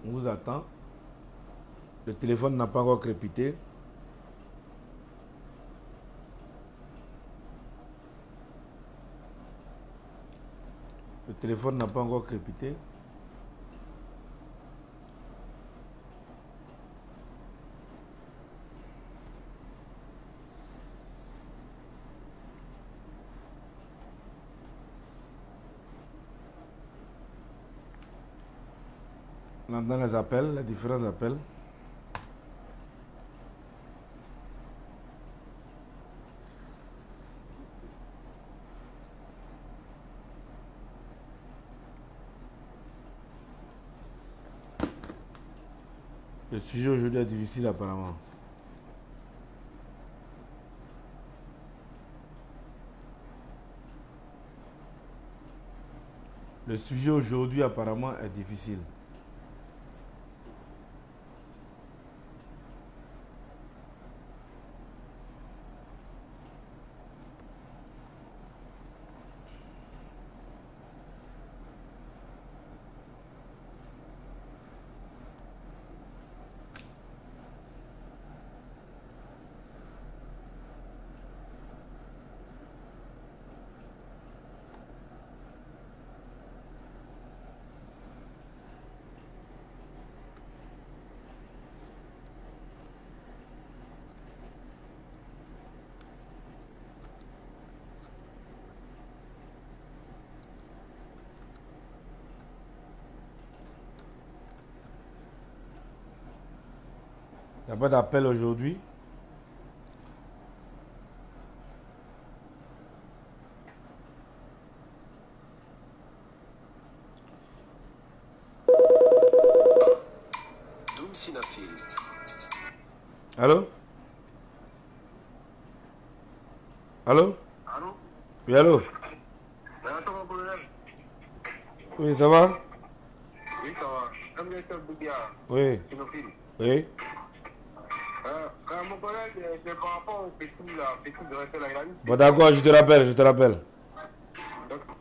On vous attend. Le téléphone n'a pas encore crépité. Le téléphone n'a pas encore crépité. On entend les appels, les différents appels. Le sujet aujourd'hui est difficile apparemment. Le sujet aujourd'hui apparemment est difficile. Il n'y a pas d'appel aujourd'hui. Allô? Allô? Allô? Oui, allô? Attends, mon colonel. Oui, ça va? Oui, ça va. Comme directeur Boudia, Oui. Sinophile. Oui. Mon collègue, c'est par rapport au petit, là, petit de rester là, il a mis. Bon, d'accord, je te rappelle, je te rappelle. D'accord.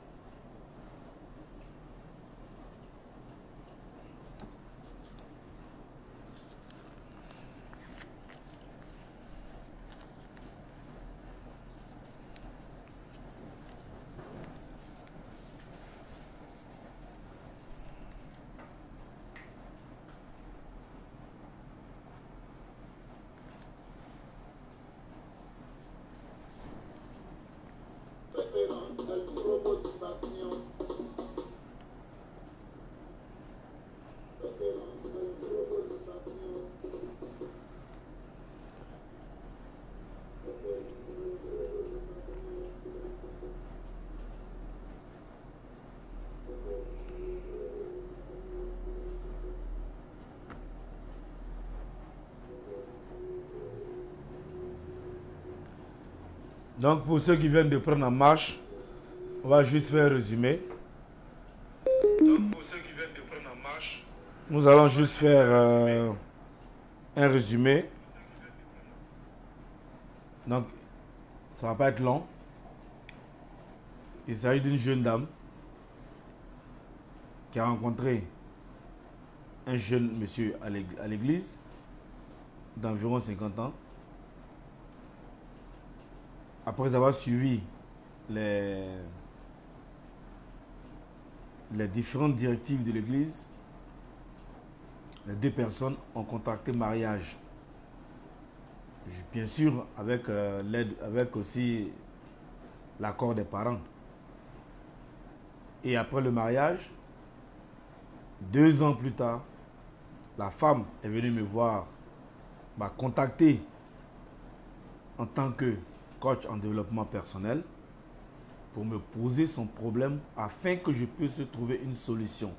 Donc, pour ceux qui viennent de prendre en marche, on va juste faire un résumé. Donc, pour ceux qui viennent de prendre en marche, nous allons juste faire un résumé. Donc, ça ne va pas être long. Il s'agit d'une jeune dame qui a rencontré un jeune monsieur à l'église d'environ 50 ans. Après avoir suivi les différentes directives de l'église, les deux personnes ont contracté mariage. Bien sûr, avec l'aide, avec aussi l'accord des parents. Et après le mariage, 2 ans plus tard, la femme est venue me voir, m'a contacté en tant que coach en développement personnel pour me poser son problème afin que je puisse trouver une solution.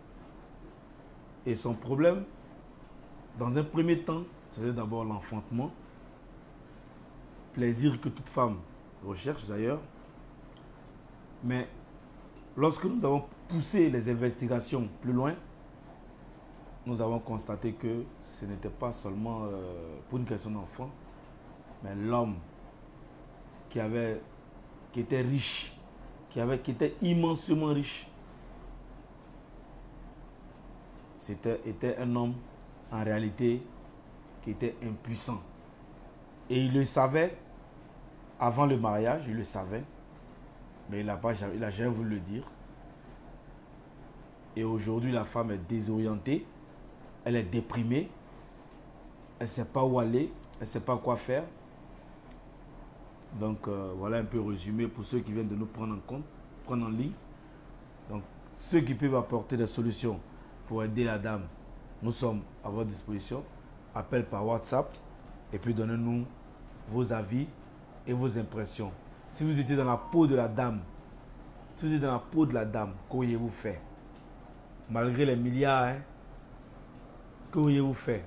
Et son problème, dans un premier temps, c'était d'abord l'enfantement, plaisir que toute femme recherche d'ailleurs. Mais lorsque nous avons poussé les investigations plus loin, nous avons constaté que ce n'était pas seulement pour une question d'enfant, mais l'homme qui était riche, qui était immensément riche, était un homme en réalité qui était impuissant. Et il le savait avant le mariage, il le savait, mais il n'a jamais voulu le dire. Et aujourd'hui, la femme est désorientée, elle est déprimée, elle ne sait pas où aller, elle ne sait pas quoi faire. Donc voilà un peu résumé pour ceux qui viennent de nous prendre en compte, prendre en ligne. Donc ceux qui peuvent apporter des solutions pour aider la dame, nous sommes à votre disposition. Appel par WhatsApp et puis donnez-nous vos avis et vos impressions. Si vous étiez dans la peau de la dame, qu'auriez-vous fait? Malgré les milliards, hein, qu'auriez-vous fait?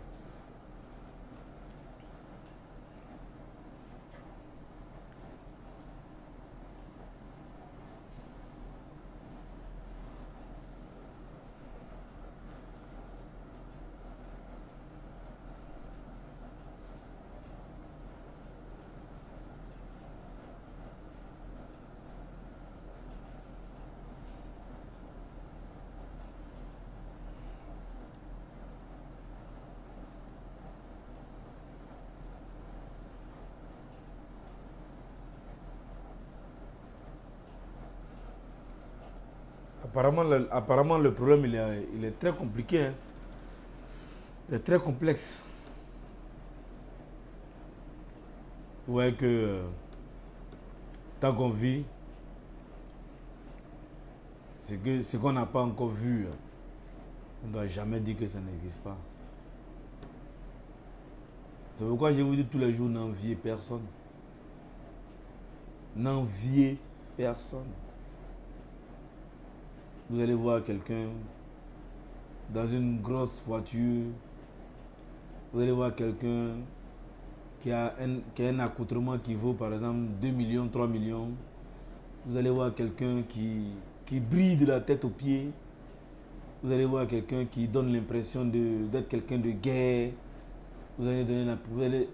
Apparemment, le problème, il est très compliqué. Hein. Il est très complexe. Vous voyez que tant qu'on vit, ce qu'on n'a pas encore vu, on ne doit jamais dire que ça n'existe pas. C'est pourquoi je vous dis tous les jours, n'enviez personne. N'enviez personne. Vous allez voir quelqu'un dans une grosse voiture. Vous allez voir quelqu'un qui a un accoutrement qui vaut par exemple 2 millions, 3 millions. Vous allez voir quelqu'un qui brille de la tête aux pieds. Vous allez voir quelqu'un qui donne l'impression d'être quelqu'un de guerre. Vous allez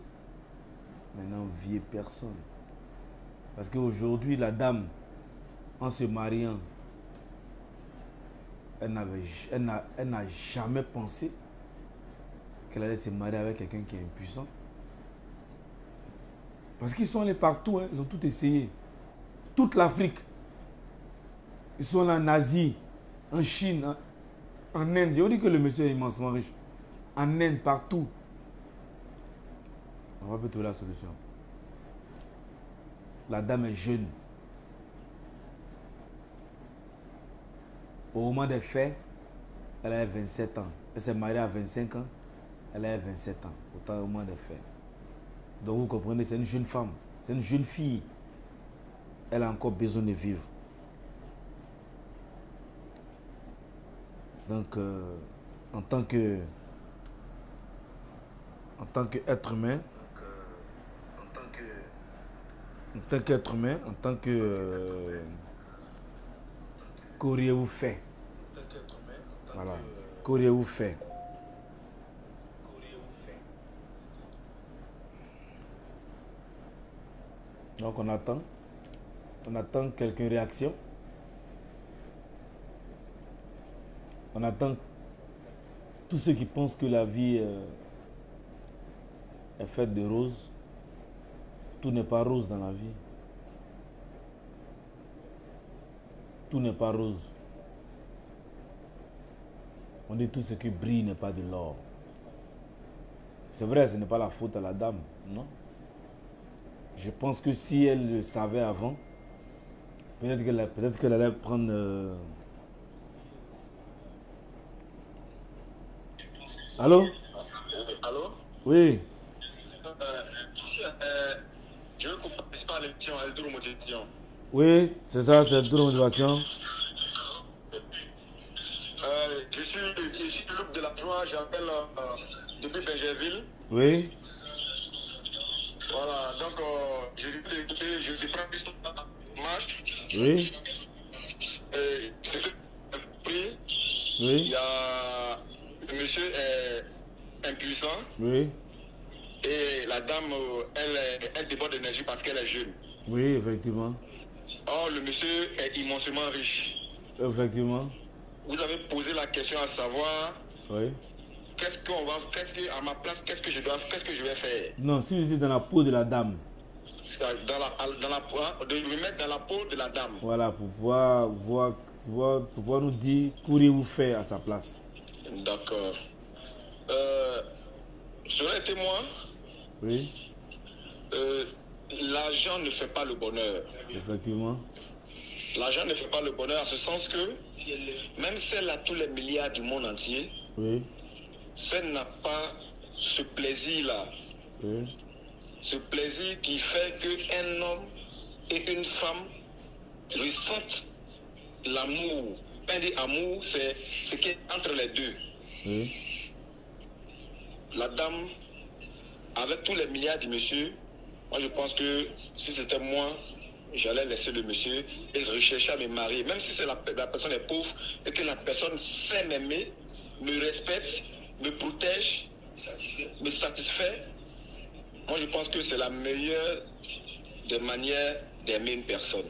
maintenant n'enviez personne. Parce qu'aujourd'hui, la dame, en se mariant, elle n'a jamais pensé qu'elle allait se marier avec quelqu'un qui est impuissant. Parce qu'ils sont allés partout, hein, ils ont tout essayé. Toute l'Afrique. Ils sont là en Asie, en Chine, en Inde. Je vous dis que le monsieur est immensement riche. En Inde, partout. On va peut trouver la solution. La dame est jeune. Au moment des faits, elle avait 27 ans. Elle s'est mariée à 25 ans. Elle avait 27 ans. Autant au moment des faits. Donc vous comprenez, c'est une jeune femme. C'est une jeune fille. Elle a encore besoin de vivre. Donc, en tant qu'être humain, qu'auriez-vous fait? Voilà. Qu'auriez-vous fait? Donc on attend quelques réactions. On attend tous ceux qui pensent que la vie est faite de roses. Tout n'est pas rose dans la vie. Tout n'est pas rose. On dit tout ce qui brille n'est pas de l'or. C'est vrai, ce n'est pas la faute à la dame, non? Je pense que si elle le savait avant, peut-être qu'elle allait prendre... Allô? Allô? Oui. Je veux qu'on participe à l'émission Eldoro Motivation. Oui, c'est ça, c'est Eldoro Motivation. Je suis Loup de la Joie, j'appelle depuis Benjerville. Oui. Voilà, donc je viens d'écouter, je prends juste la marche. Oui. C'est que prise. Oui. Il y a le monsieur est impuissant. Oui. Et la dame, elle déborde d'énergie parce qu'elle est jeune. Oui, effectivement. Or, le monsieur est immensément riche. Effectivement. Vous avez posé la question à savoir Oui. Qu'est-ce que à ma place, qu'est-ce que je vais faire? Non, si vous étiez dans la peau de la dame. De me mettre dans la peau de la dame. Voilà, pour pouvoir nous dire qu'auriez-vous fait à sa place. D'accord. J'aurais été moi. Oui. L'argent ne fait pas le bonheur. Effectivement. L'argent ne fait pas le bonheur en ce sens que même si elle a tous les milliards du monde entier, Oui. si elle n'a pas ce plaisir-là, Oui. ce plaisir qui fait qu'un homme et une femme ressentent l'amour. Quand on dit amour, c'est ce qui est entre les deux. Oui. La dame, avec tous les milliards du monsieur, moi je pense que si c'était moi, j'allais laisser le monsieur et rechercher à me marier. Même si la personne est pauvre et que la personne sait m'aimer, me respecte, me protège, me satisfait, moi je pense que c'est la meilleure des manières d'aimer une personne.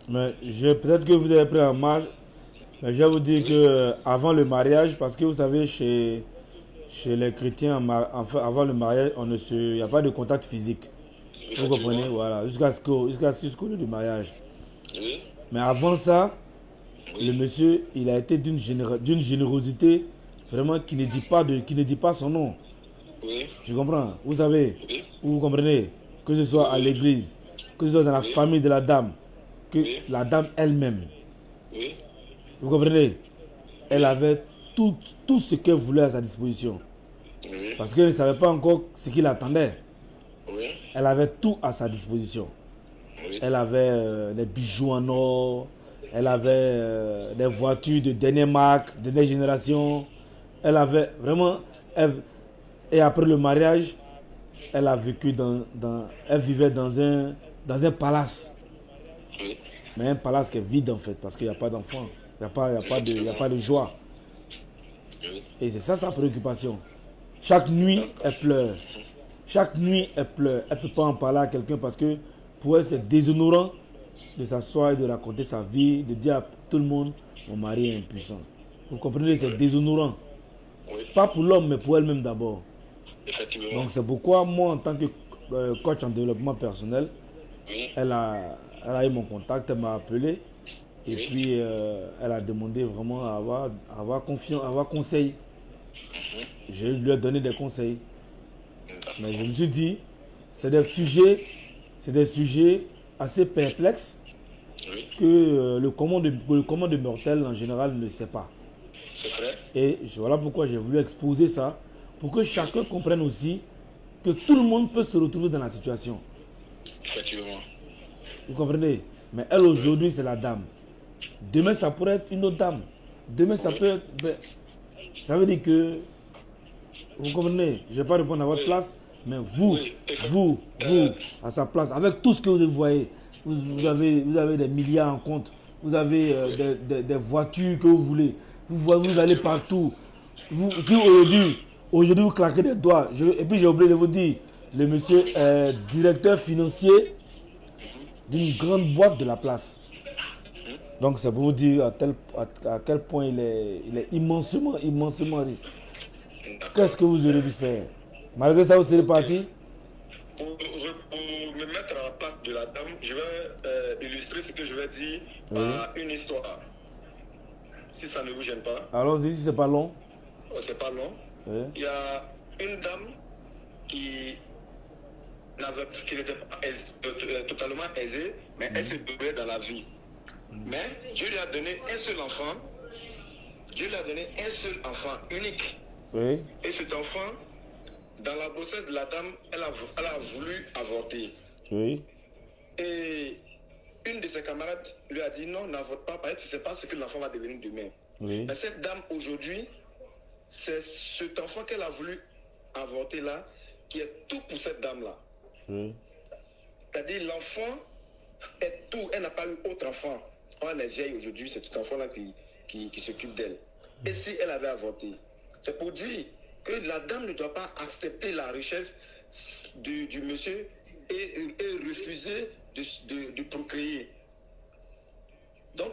Mais peut-être que vous avez pris en marge, mais je vais vous dire que avant le mariage, parce que vous savez, chez les chrétiens, enfin, avant le mariage, il n'y a pas de contact physique. Vous comprenez? Voilà, jusqu'à ce qu'on ait du mariage. Oui. Mais avant ça, le monsieur, il a été d'une générosité vraiment qui ne dit pas son nom. Oui. Tu comprends? Vous savez, Oui. vous comprenez, que ce soit à l'église, que ce soit dans la famille de la dame, que la dame elle-même. Oui. Vous comprenez? Elle avait tout ce qu'elle voulait à sa disposition. Oui. Parce qu'elle ne savait pas encore ce qu'il attendait. Oui. Elle avait tout à sa disposition. Oui. Elle avait des bijoux en or. Elle avait des voitures de dernière marque, de dernière génération. Elle avait vraiment... Et après le mariage, elle a vécu elle vivait dans un palace. Oui. Mais un palace qui est vide en fait, parce qu'il n'y a pas d'enfants. Il n'y a pas de joie. Oui. Et c'est ça sa préoccupation. Chaque nuit, elle pleure. Chaque nuit, elle pleure. Elle ne peut pas en parler à quelqu'un parce que pour elle, c'est déshonorant de s'asseoir et de raconter sa vie, de dire à tout le monde, mon mari est impuissant. Vous comprenez, c'est déshonorant. Oui. Pas pour l'homme, mais pour elle-même d'abord. Effectivement. Donc c'est pourquoi moi, en tant que coach en développement personnel, Oui. elle a eu mon contact, elle m'a appelé. Et puis, elle a demandé vraiment à avoir confiance, à avoir conseil. Je lui ai donné des conseils. Mais je me suis dit, c'est des sujets assez perplexes que le commun de mortel en général ne sait pas. C'est vrai. Et voilà pourquoi j'ai voulu exposer ça, pour que chacun comprenne aussi que tout le monde peut se retrouver dans la situation. Effectivement. Vous comprenez? Mais elle aujourd'hui, c'est la dame. Demain, ça pourrait être une autre dame. Demain, ça peut être... Ben, ça veut dire que... Vous comprenez? Je ne vais pas répondre à votre place, mais vous, à sa place, avec tout ce que vous voyez, vous avez des milliards en compte, vous avez des voitures que vous voulez, vous allez partout. Si aujourd'hui, vous claquez des doigts, et puis j'ai oublié de vous dire, le monsieur est directeur financier d'une grande boîte de la place. Donc c'est pour vous dire à quel point il est immensément riche. Qu'est-ce que vous aurez dû faire? Malgré ça, vous serez parti? Pour me mettre à la place de la dame, je vais illustrer ce que je vais dire par une histoire. Si ça ne vous gêne pas. Allons-y, si c'est pas long. C'est pas long. Oui. Il y a une dame qui n'était pas totalement aisée, mais elle se débrouillait dans la vie. Mais Dieu lui a donné un seul enfant. Dieu lui a donné un seul enfant unique. Oui. Et cet enfant, dans la grossesse de la dame, elle a voulu avorter. Oui. Et une de ses camarades lui a dit non, n'avorte pas, parce que tu ne sais pas ce que l'enfant va devenir demain. Oui. Mais cette dame aujourd'hui, c'est cet enfant qu'elle a voulu avorter là, qui est tout pour cette dame-là. Oui. C'est-à-dire l'enfant est tout, elle n'a pas eu autre enfant. Quand elle est vieille aujourd'hui, c'est cet enfant-là qui s'occupe d'elle. Et si elle avait avorté? C'est pour dire que la dame ne doit pas accepter la richesse du monsieur et refuser de procréer. Donc,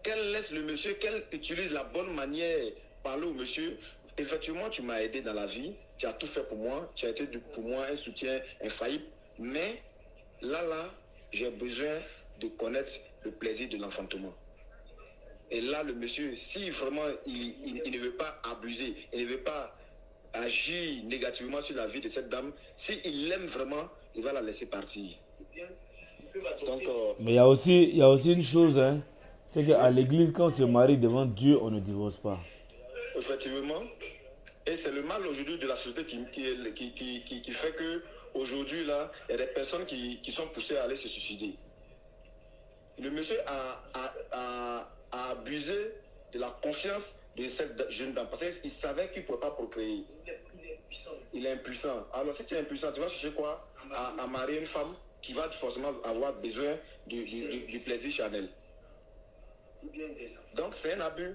qu'elle laisse le monsieur, qu'elle utilise la bonne manière de parler au monsieur. Effectivement, tu m'as aidé dans la vie, tu as tout fait pour moi, tu as été pour moi un soutien infaillible, mais là, j'ai besoin de connaître le plaisir de l'enfantement. Et là, le monsieur, si vraiment il ne veut pas abuser, il ne veut pas agir négativement sur la vie de cette dame, s'il l'aime vraiment, il va la laisser partir. Donc, mais il y a aussi une chose, hein, c'est qu'à l'église, quand on se marie devant Dieu, on ne divorce pas. Effectivement. Et c'est le mal aujourd'hui de la société qui fait que aujourd'hui là, il y a des personnes qui sont poussées à aller se suicider. Le monsieur a abusé de la confiance de cette jeune dame parce qu'il savait qu'il ne pouvait pas procréer. Il est impuissant. Alors si tu es impuissant, tu vas chercher quoi? À marier une femme qui va forcément avoir besoin du plaisir charnel. Donc c'est un abus.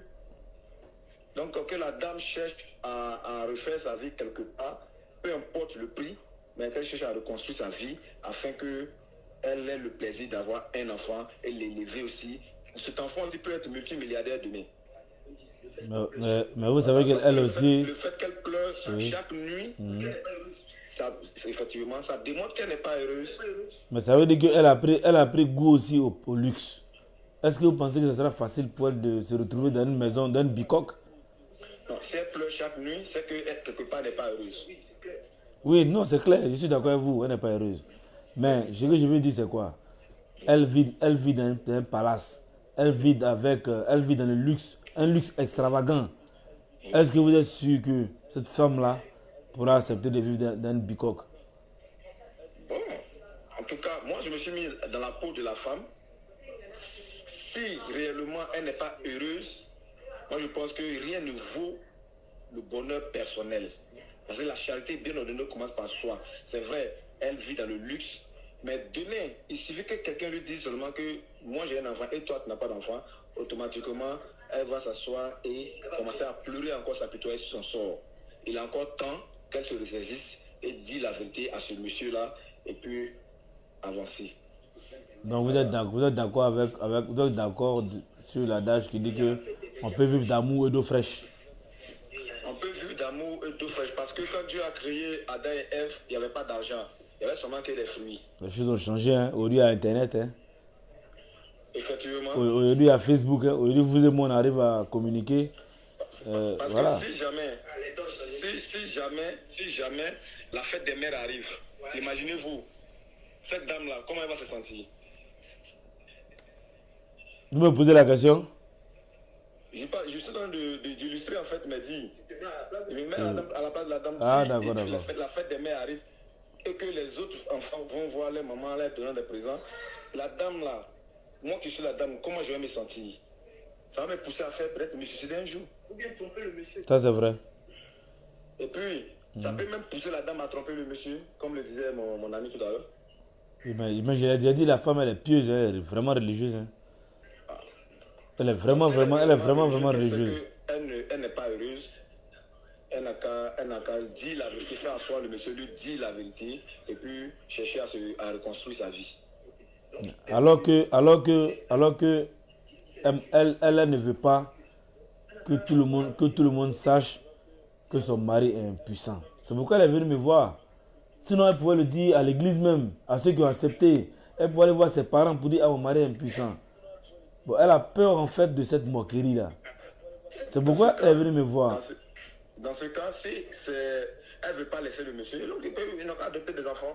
Donc que la dame cherche à refaire sa vie quelque part, peu importe le prix, mais qu'elle cherche à reconstruire sa vie afin qu'elle ait le plaisir d'avoir un enfant et l'élever aussi. Cet enfant il peut être multimilliardaire demain. Mais vous savez qu'elle aussi... Le fait qu'elle pleure chaque nuit, effectivement, ça démontre qu'elle n'est pas heureuse. Mais ça veut dire qu'elle a pris goût aussi au luxe. Est-ce que vous pensez que ce sera facile pour elle de se retrouver dans une maison, dans une bicoque? Non, si elle pleure chaque nuit, c'est qu'elle, quelque part, n'est pas heureuse. Oui, non, c'est clair, je suis d'accord avec vous, elle n'est pas heureuse. Mais ce que je veux dire, c'est quoi? Elle vit dans un palace. Elle vit dans le luxe, un luxe extravagant. Est-ce que vous êtes sûr que cette femme-là pourra accepter de vivre dans une bicoque? Bon, en tout cas, moi, je me suis mis dans la peau de la femme. Si réellement elle n'est pas heureuse, moi je pense que rien ne vaut le bonheur personnel. Parce que la charité bien ordonnée commence par soi. C'est vrai, elle vit dans le luxe, mais demain, il suffit que quelqu'un lui dise seulement que moi j'ai un enfant et toi tu n'as pas d'enfant, automatiquement elle va s'asseoir et commencer à pleurer encore, s'apitoyer sur son sort. Il est encore temps qu'elle se ressaisisse et dise la vérité à ce monsieur-là et puis avancer. Donc vous êtes d'accord vous êtes d'accord sur l'adage qui dit que on peut vivre d'amour et d'eau fraîche. On peut vivre d'amour et d'eau fraîche parce que quand Dieu a créé Adam et Ève, il n'y avait pas d'argent, il y avait seulement que des fruits. Les choses ont changé, hein. Aujourd'hui il y a Internet, hein. Effectivement. Aujourd'hui il y a Facebook, hein. Aujourd'hui vous et moi on arrive à communiquer. Parce voilà. que si jamais la fête des mères arrive, imaginez-vous, cette dame-là, comment elle va se sentir? Vous me posez la question? Je suis en train d'illustrer en fait mes dires. Je me mets à la place de la dame. Ah, si d'accord. la fête des mères arrive et que les autres enfants vont voir les mamans leur donnant des présents, la dame là, moi qui suis la dame, comment je vais me sentir? Ça va me pousser à faire peut-être me suicider un jour. Ou bien tromper le monsieur. Ça c'est vrai. Et puis, ça peut même pousser la dame à tromper le monsieur, comme le disait mon ami tout à l'heure. Oui, mais je l'ai déjà dit, la femme elle est pieuse, elle est vraiment religieuse, hein. Elle est vraiment religieuse. Elle n'est pas heureuse. Elle n'a qu'à dire la vérité, faire asseoir le monsieur, lui dire la vérité et puis chercher à reconstruire sa vie. Alors que elle ne veut pas que tout le monde sache que son mari est impuissant. C'est pourquoi elle est venue me voir. Sinon elle pouvait le dire à l'église même, à ceux qui ont accepté. Elle pouvait aller voir ses parents pour dire ah mon mari est impuissant. Bon, elle a peur en fait de cette moquerie là. C'est pourquoi elle est venue me voir. Dans ce cas, elle ne veut pas laisser le monsieur. Donc ils n'ont qu'à adopter des enfants.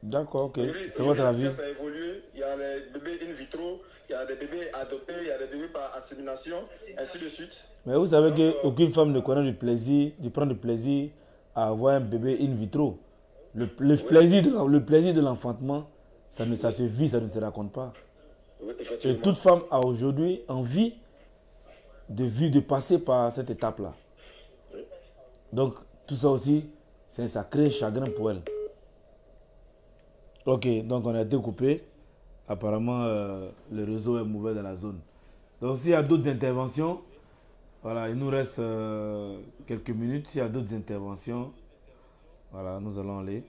D'accord, ok. C'est votre avis. Ça a évolué. Il y a les bébés in vitro, il y a des bébés adoptés, il y a des bébés par assimilation, ainsi de suite. Mais vous savez qu'aucune femme ne connaît du prend du plaisir à avoir un bébé in vitro. Le plaisir de l'enfantement, ça se vit, ça ne se raconte pas. Oui, et toute femme a aujourd'hui envie de passer par cette étape-là. Oui. Donc, tout ça aussi, ça crée chagrin pour elle. Ok, donc on a été coupé. Apparemment, le réseau est mauvais dans la zone. Donc, s'il y a d'autres interventions, voilà, il nous reste quelques minutes. S'il y a d'autres interventions, voilà, nous allons aller.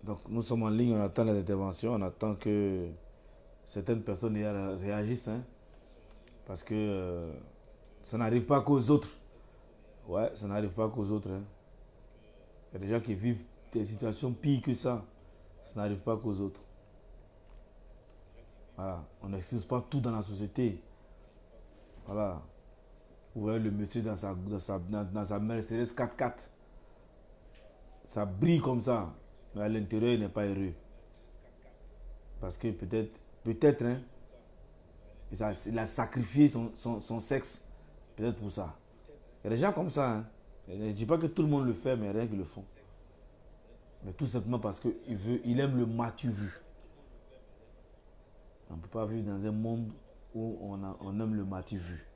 Donc, nous sommes en ligne, on attend les interventions, on attend que certaines personnes réagissent. Hein. Parce que ça n'arrive pas qu'aux autres. Ouais, ça n'arrive pas qu'aux autres. Hein. Il y a des gens qui vivent des situations pires que ça. Ça n'arrive pas qu'aux autres. Voilà. On n'excuse pas tout dans la société. Voilà. Vous voyez le monsieur dans sa Mercedes 4x4. Ça brille comme ça. Mais à l'intérieur, il n'est pas heureux. Parce que peut-être, hein, il a sacrifié son sexe. Peut-être pour ça. Il y a des gens comme ça. Hein. Je ne dis pas que tout le monde le fait, mais il y a rien qui le font. Mais tout simplement parce qu'il aime le matu vu. On ne peut pas vivre dans un monde où on aime le matu vu.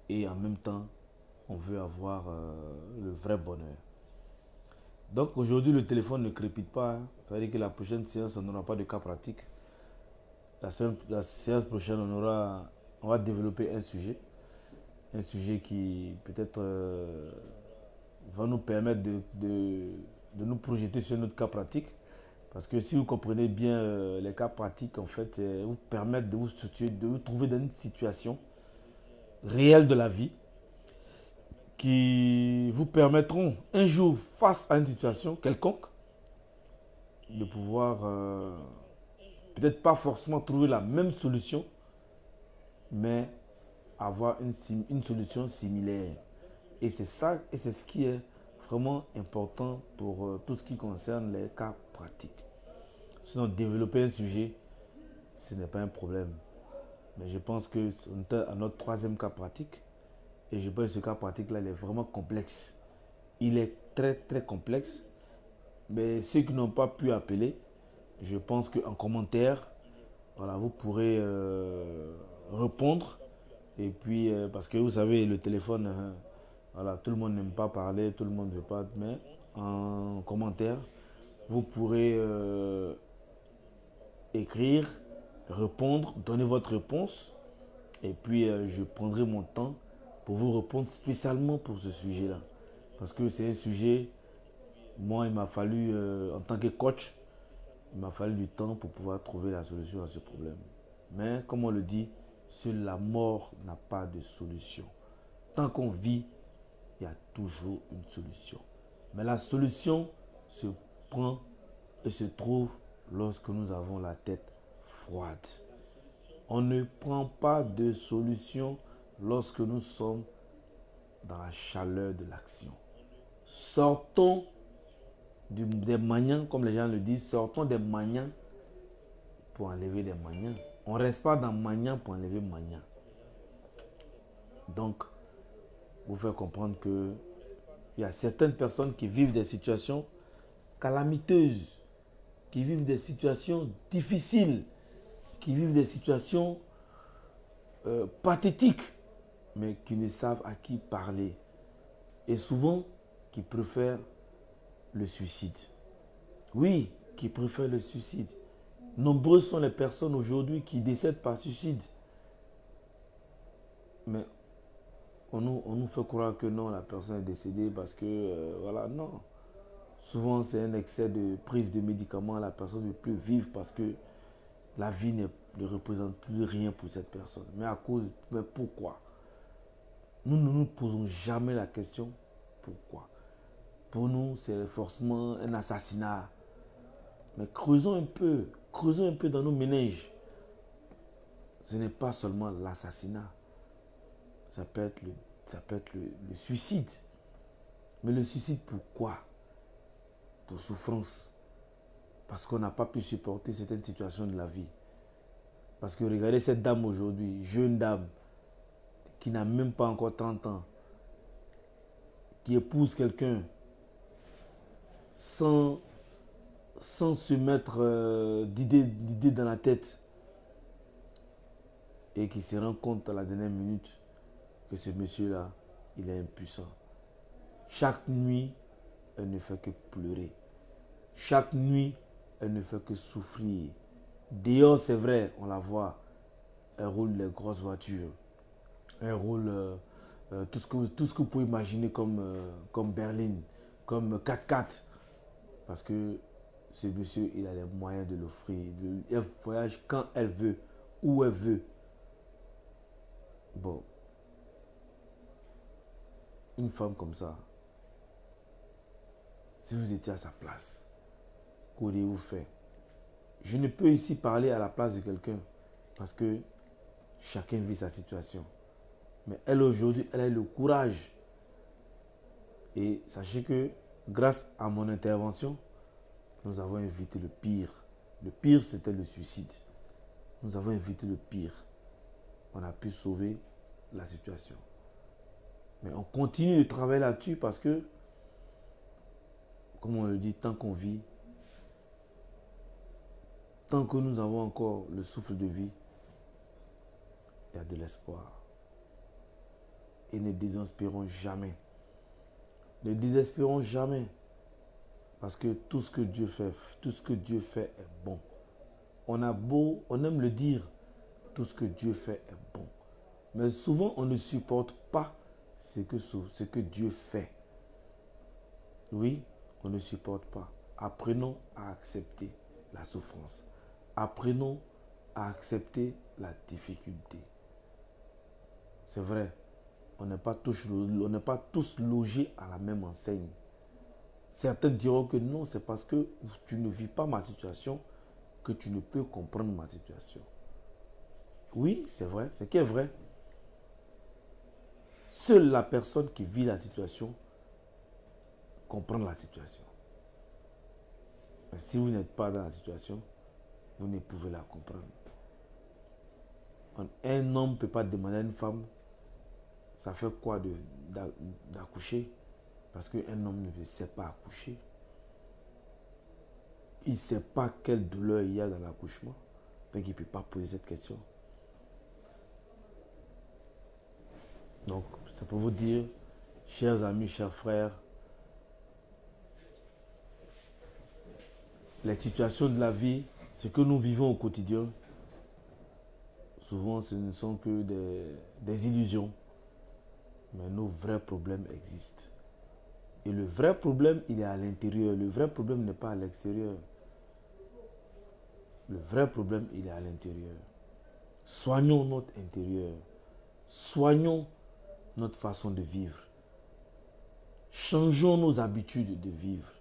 Et en même temps, on veut avoir le vrai bonheur. Donc aujourd'hui, le téléphone ne crépite pas. Hein. Ça veut dire que la prochaine séance, on n'aura pas de cas pratique. La séance prochaine, on va développer un sujet. Un sujet qui peut-être va nous permettre de nous projeter sur notre cas pratique. Parce que si vous comprenez bien les cas pratiques, en fait, vous permettent de vous situer, de vous trouver dans une situation réelle de la vie qui vous permettront un jour, face à une situation quelconque, de pouvoir peut-être pas forcément trouver la même solution, mais avoir une solution similaire. Et c'est ça, et c'est ce qui est vraiment important pour tout ce qui concerne les cas pratiques. Sinon, développer un sujet, ce n'est pas un problème. Mais je pense que on est à notre troisième cas pratique. Et je pense que ce cas pratique-là, il est vraiment complexe. Il est très, très complexe. Mais ceux qui n'ont pas pu appeler, je pense qu'en commentaire, voilà, vous pourrez répondre. Et puis, parce que vous savez, le téléphone, voilà, tout le monde n'aime pas parler, tout le monde ne veut pas. Mais en commentaire, vous pourrez écrire, répondre, donner votre réponse. Et puis, je prendrai mon temps pour vous répondre spécialement pour ce sujet-là. Parce que c'est un sujet, moi, il m'a fallu, en tant que coach, il m'a fallu du temps pour pouvoir trouver la solution à ce problème. Mais, comme on le dit, seule la mort n'a pas de solution. Tant qu'on vit, il y a toujours une solution. Mais la solution se prend et se trouve lorsque nous avons la tête froide. On ne prend pas de solution lorsque nous sommes dans la chaleur de l'action. Sortons des maniants, comme les gens le disent, sortons des maniants pour enlever des maniants. On ne reste pas dans maniant pour enlever maniant. Donc, vous faites comprendre qu'il y a certaines personnes qui vivent des situations calamiteuses, qui vivent des situations difficiles, qui vivent des situations pathétiques, mais qui ne savent à qui parler. Et souvent, qui préfèrent le suicide. Oui, qui préfèrent le suicide. Nombreuses sont les personnes aujourd'hui qui décèdent par suicide. Mais on nous fait croire que non, la personne est décédée parce que, voilà, non. Souvent, c'est un excès de prise de médicaments. La personne ne peut plus vivre parce que la vie ne représente plus rien pour cette personne. Mais mais pourquoi? Nous ne nous posons jamais la question pourquoi. Pour nous, c'est forcément un assassinat. Mais creusons un peu dans nos méninges. Ce n'est pas seulement l'assassinat. Ça peut être le suicide. Mais le suicide, pourquoi? Pour souffrance. Parce qu'on n'a pas pu supporter certaines situations de la vie. Parce que regardez cette dame aujourd'hui, jeune dame, qui n'a même pas encore 30 ans, qui épouse quelqu'un sans se mettre d'idées dans la tête et qui se rend compte à la dernière minute que ce monsieur-là, il est impuissant. Chaque nuit, elle ne fait que pleurer. Chaque nuit, elle ne fait que souffrir. Dehors, c'est vrai, on la voit, elle roule les grosses voitures. Elle roule tout ce que vous pouvez imaginer comme berline, comme 4x4. Parce que ce monsieur, il a les moyens de l'offrir. Elle voyage quand elle veut, où elle veut. Bon, une femme comme ça, si vous étiez à sa place, qu'auriez-vous fait? Je ne peux ici parler à la place de quelqu'un parce que chacun vit sa situation. Mais elle aujourd'hui, elle a le courage. Et sachez que grâce à mon intervention, nous avons évité le pire. Le pire, c'était le suicide. Nous avons évité le pire. On a pu sauver la situation. Mais on continue de travailler là-dessus parce que, comme on le dit, tant qu'on vit, tant que nous avons encore le souffle de vie, il y a de l'espoir. Et ne désespérons jamais. Ne désespérons jamais. Parce que tout ce que Dieu fait est bon. On aime le dire, tout ce que Dieu fait est bon. Mais souvent, on ne supporte pas ce que Dieu fait. Oui, on ne supporte pas. Apprenons à accepter la souffrance. Apprenons à accepter la difficulté. C'est vrai, on n'est pas tous logés à la même enseigne. Certains diront que non, c'est parce que tu ne vis pas ma situation que tu ne peux comprendre ma situation. Oui, c'est vrai, c'est qui est vrai. Seule la personne qui vit la situation comprend la situation. Mais si vous n'êtes pas dans la situation, vous ne pouvez la comprendre. Un homme ne peut pas demander à une femme, ça fait quoi d'accoucher? Parce qu'un homme ne sait pas accoucher. Il ne sait pas quelle douleur il y a dans l'accouchement. Donc il ne peut pas poser cette question. Donc, c'est pour vous dire, chers amis, chers frères, les situations de la vie, ce que nous vivons au quotidien, souvent ce ne sont que des illusions. Mais nos vrais problèmes existent. Et le vrai problème, il est à l'intérieur. Le vrai problème n'est pas à l'extérieur. Le vrai problème, il est à l'intérieur. Soignons notre intérieur. Soignons notre façon de vivre. Changeons nos habitudes de vivre.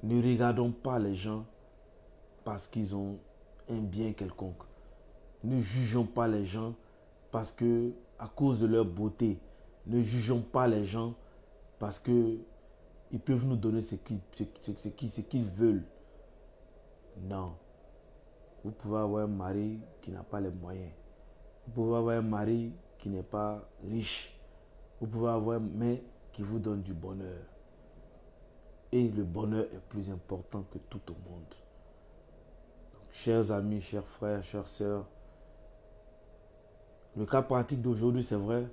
Ne regardons pas les gens parce qu'ils ont un bien quelconque. Ne jugeons pas les gens parce que, à cause de leur beauté. Ne jugeons pas les gens parce que ils peuvent nous donner ce qu'ils veulent. Non. Vous pouvez avoir un mari qui n'a pas les moyens. Vous pouvez avoir un mari qui n'est pas riche. Vous pouvez avoir, mais qui vous donne du bonheur. Et le bonheur est plus important que tout au monde. Donc, chers amis, chers frères, chères sœurs, le cas pratique d'aujourd'hui, c'est vrai,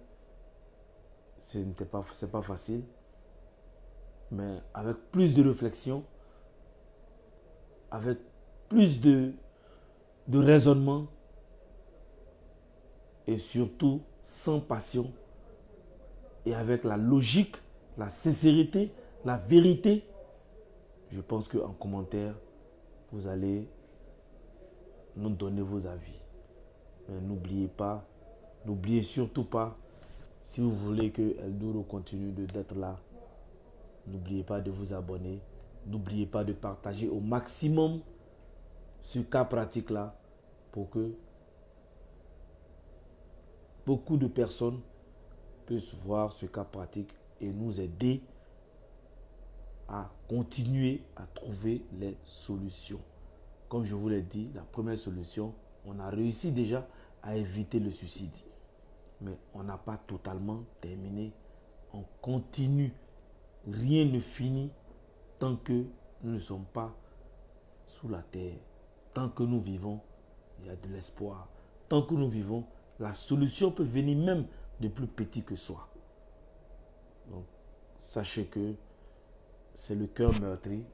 c'est pas facile. Mais avec plus de réflexion, avec plus de raisonnement et surtout sans passion et avec la logique, la sincérité, la vérité, je pense qu'en commentaire, vous allez nous donner vos avis. Mais n'oubliez surtout pas, si vous voulez que El Duro continue d'être là, n'oubliez pas de vous abonner, n'oubliez pas de partager au maximum ce cas pratique-là pour que beaucoup de personnes puissent voir ce cas pratique et nous aider à continuer à trouver les solutions. Comme je vous l'ai dit, la première solution, on a réussi déjà à éviter le suicide. Mais on n'a pas totalement terminé. On continue. Rien ne finit tant que nous ne sommes pas sous la terre. Tant que nous vivons, il y a de l'espoir. Tant que nous vivons, la solution peut venir même de plus petit que soi. Donc, sachez que c'est le cœur meurtri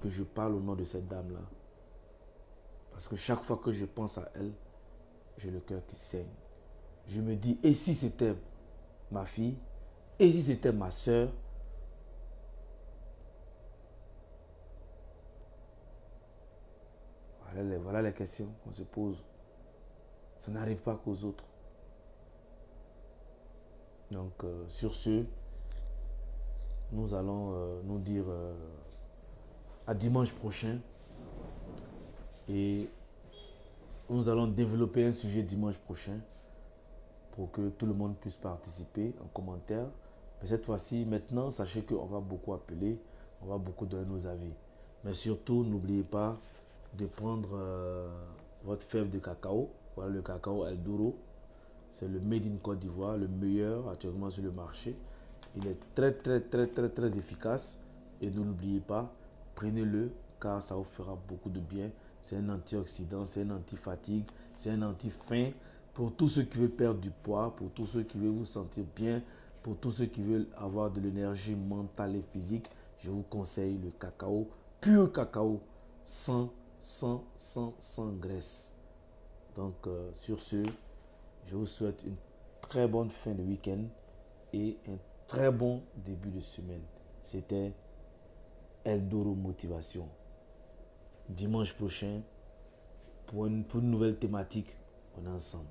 que je parle au nom de cette dame-là. Parce que chaque fois que je pense à elle, j'ai le cœur qui saigne. Je me dis, et si c'était ma fille? Et si c'était ma soeur? Voilà les questions qu'on se pose. Ça n'arrive pas qu'aux autres. Donc, sur ce, nous allons nous dire à dimanche prochain. Et nous allons développer un sujet dimanche prochain pour que tout le monde puisse participer en commentaire. Mais cette fois-ci, maintenant, sachez qu'on va beaucoup appeler, on va beaucoup donner nos avis. Mais surtout, n'oubliez pas de prendre votre fève de cacao. Voilà le cacao El Douro. C'est le Made in Côte d'Ivoire, le meilleur actuellement sur le marché. Il est très efficace. Et ne l'oubliez pas, prenez-le car ça vous fera beaucoup de bien. C'est un antioxydant, c'est un anti-fatigue, c'est un anti-faim. Pour tous ceux qui veulent perdre du poids, pour tous ceux qui veulent vous sentir bien, pour tous ceux qui veulent avoir de l'énergie mentale et physique, je vous conseille le cacao, pur cacao, sans graisse. Donc, sur ce, je vous souhaite une très bonne fin de week-end et un très bon début de semaine. C'était El Douro Motivation. Dimanche prochain, pour une nouvelle thématique, on est ensemble.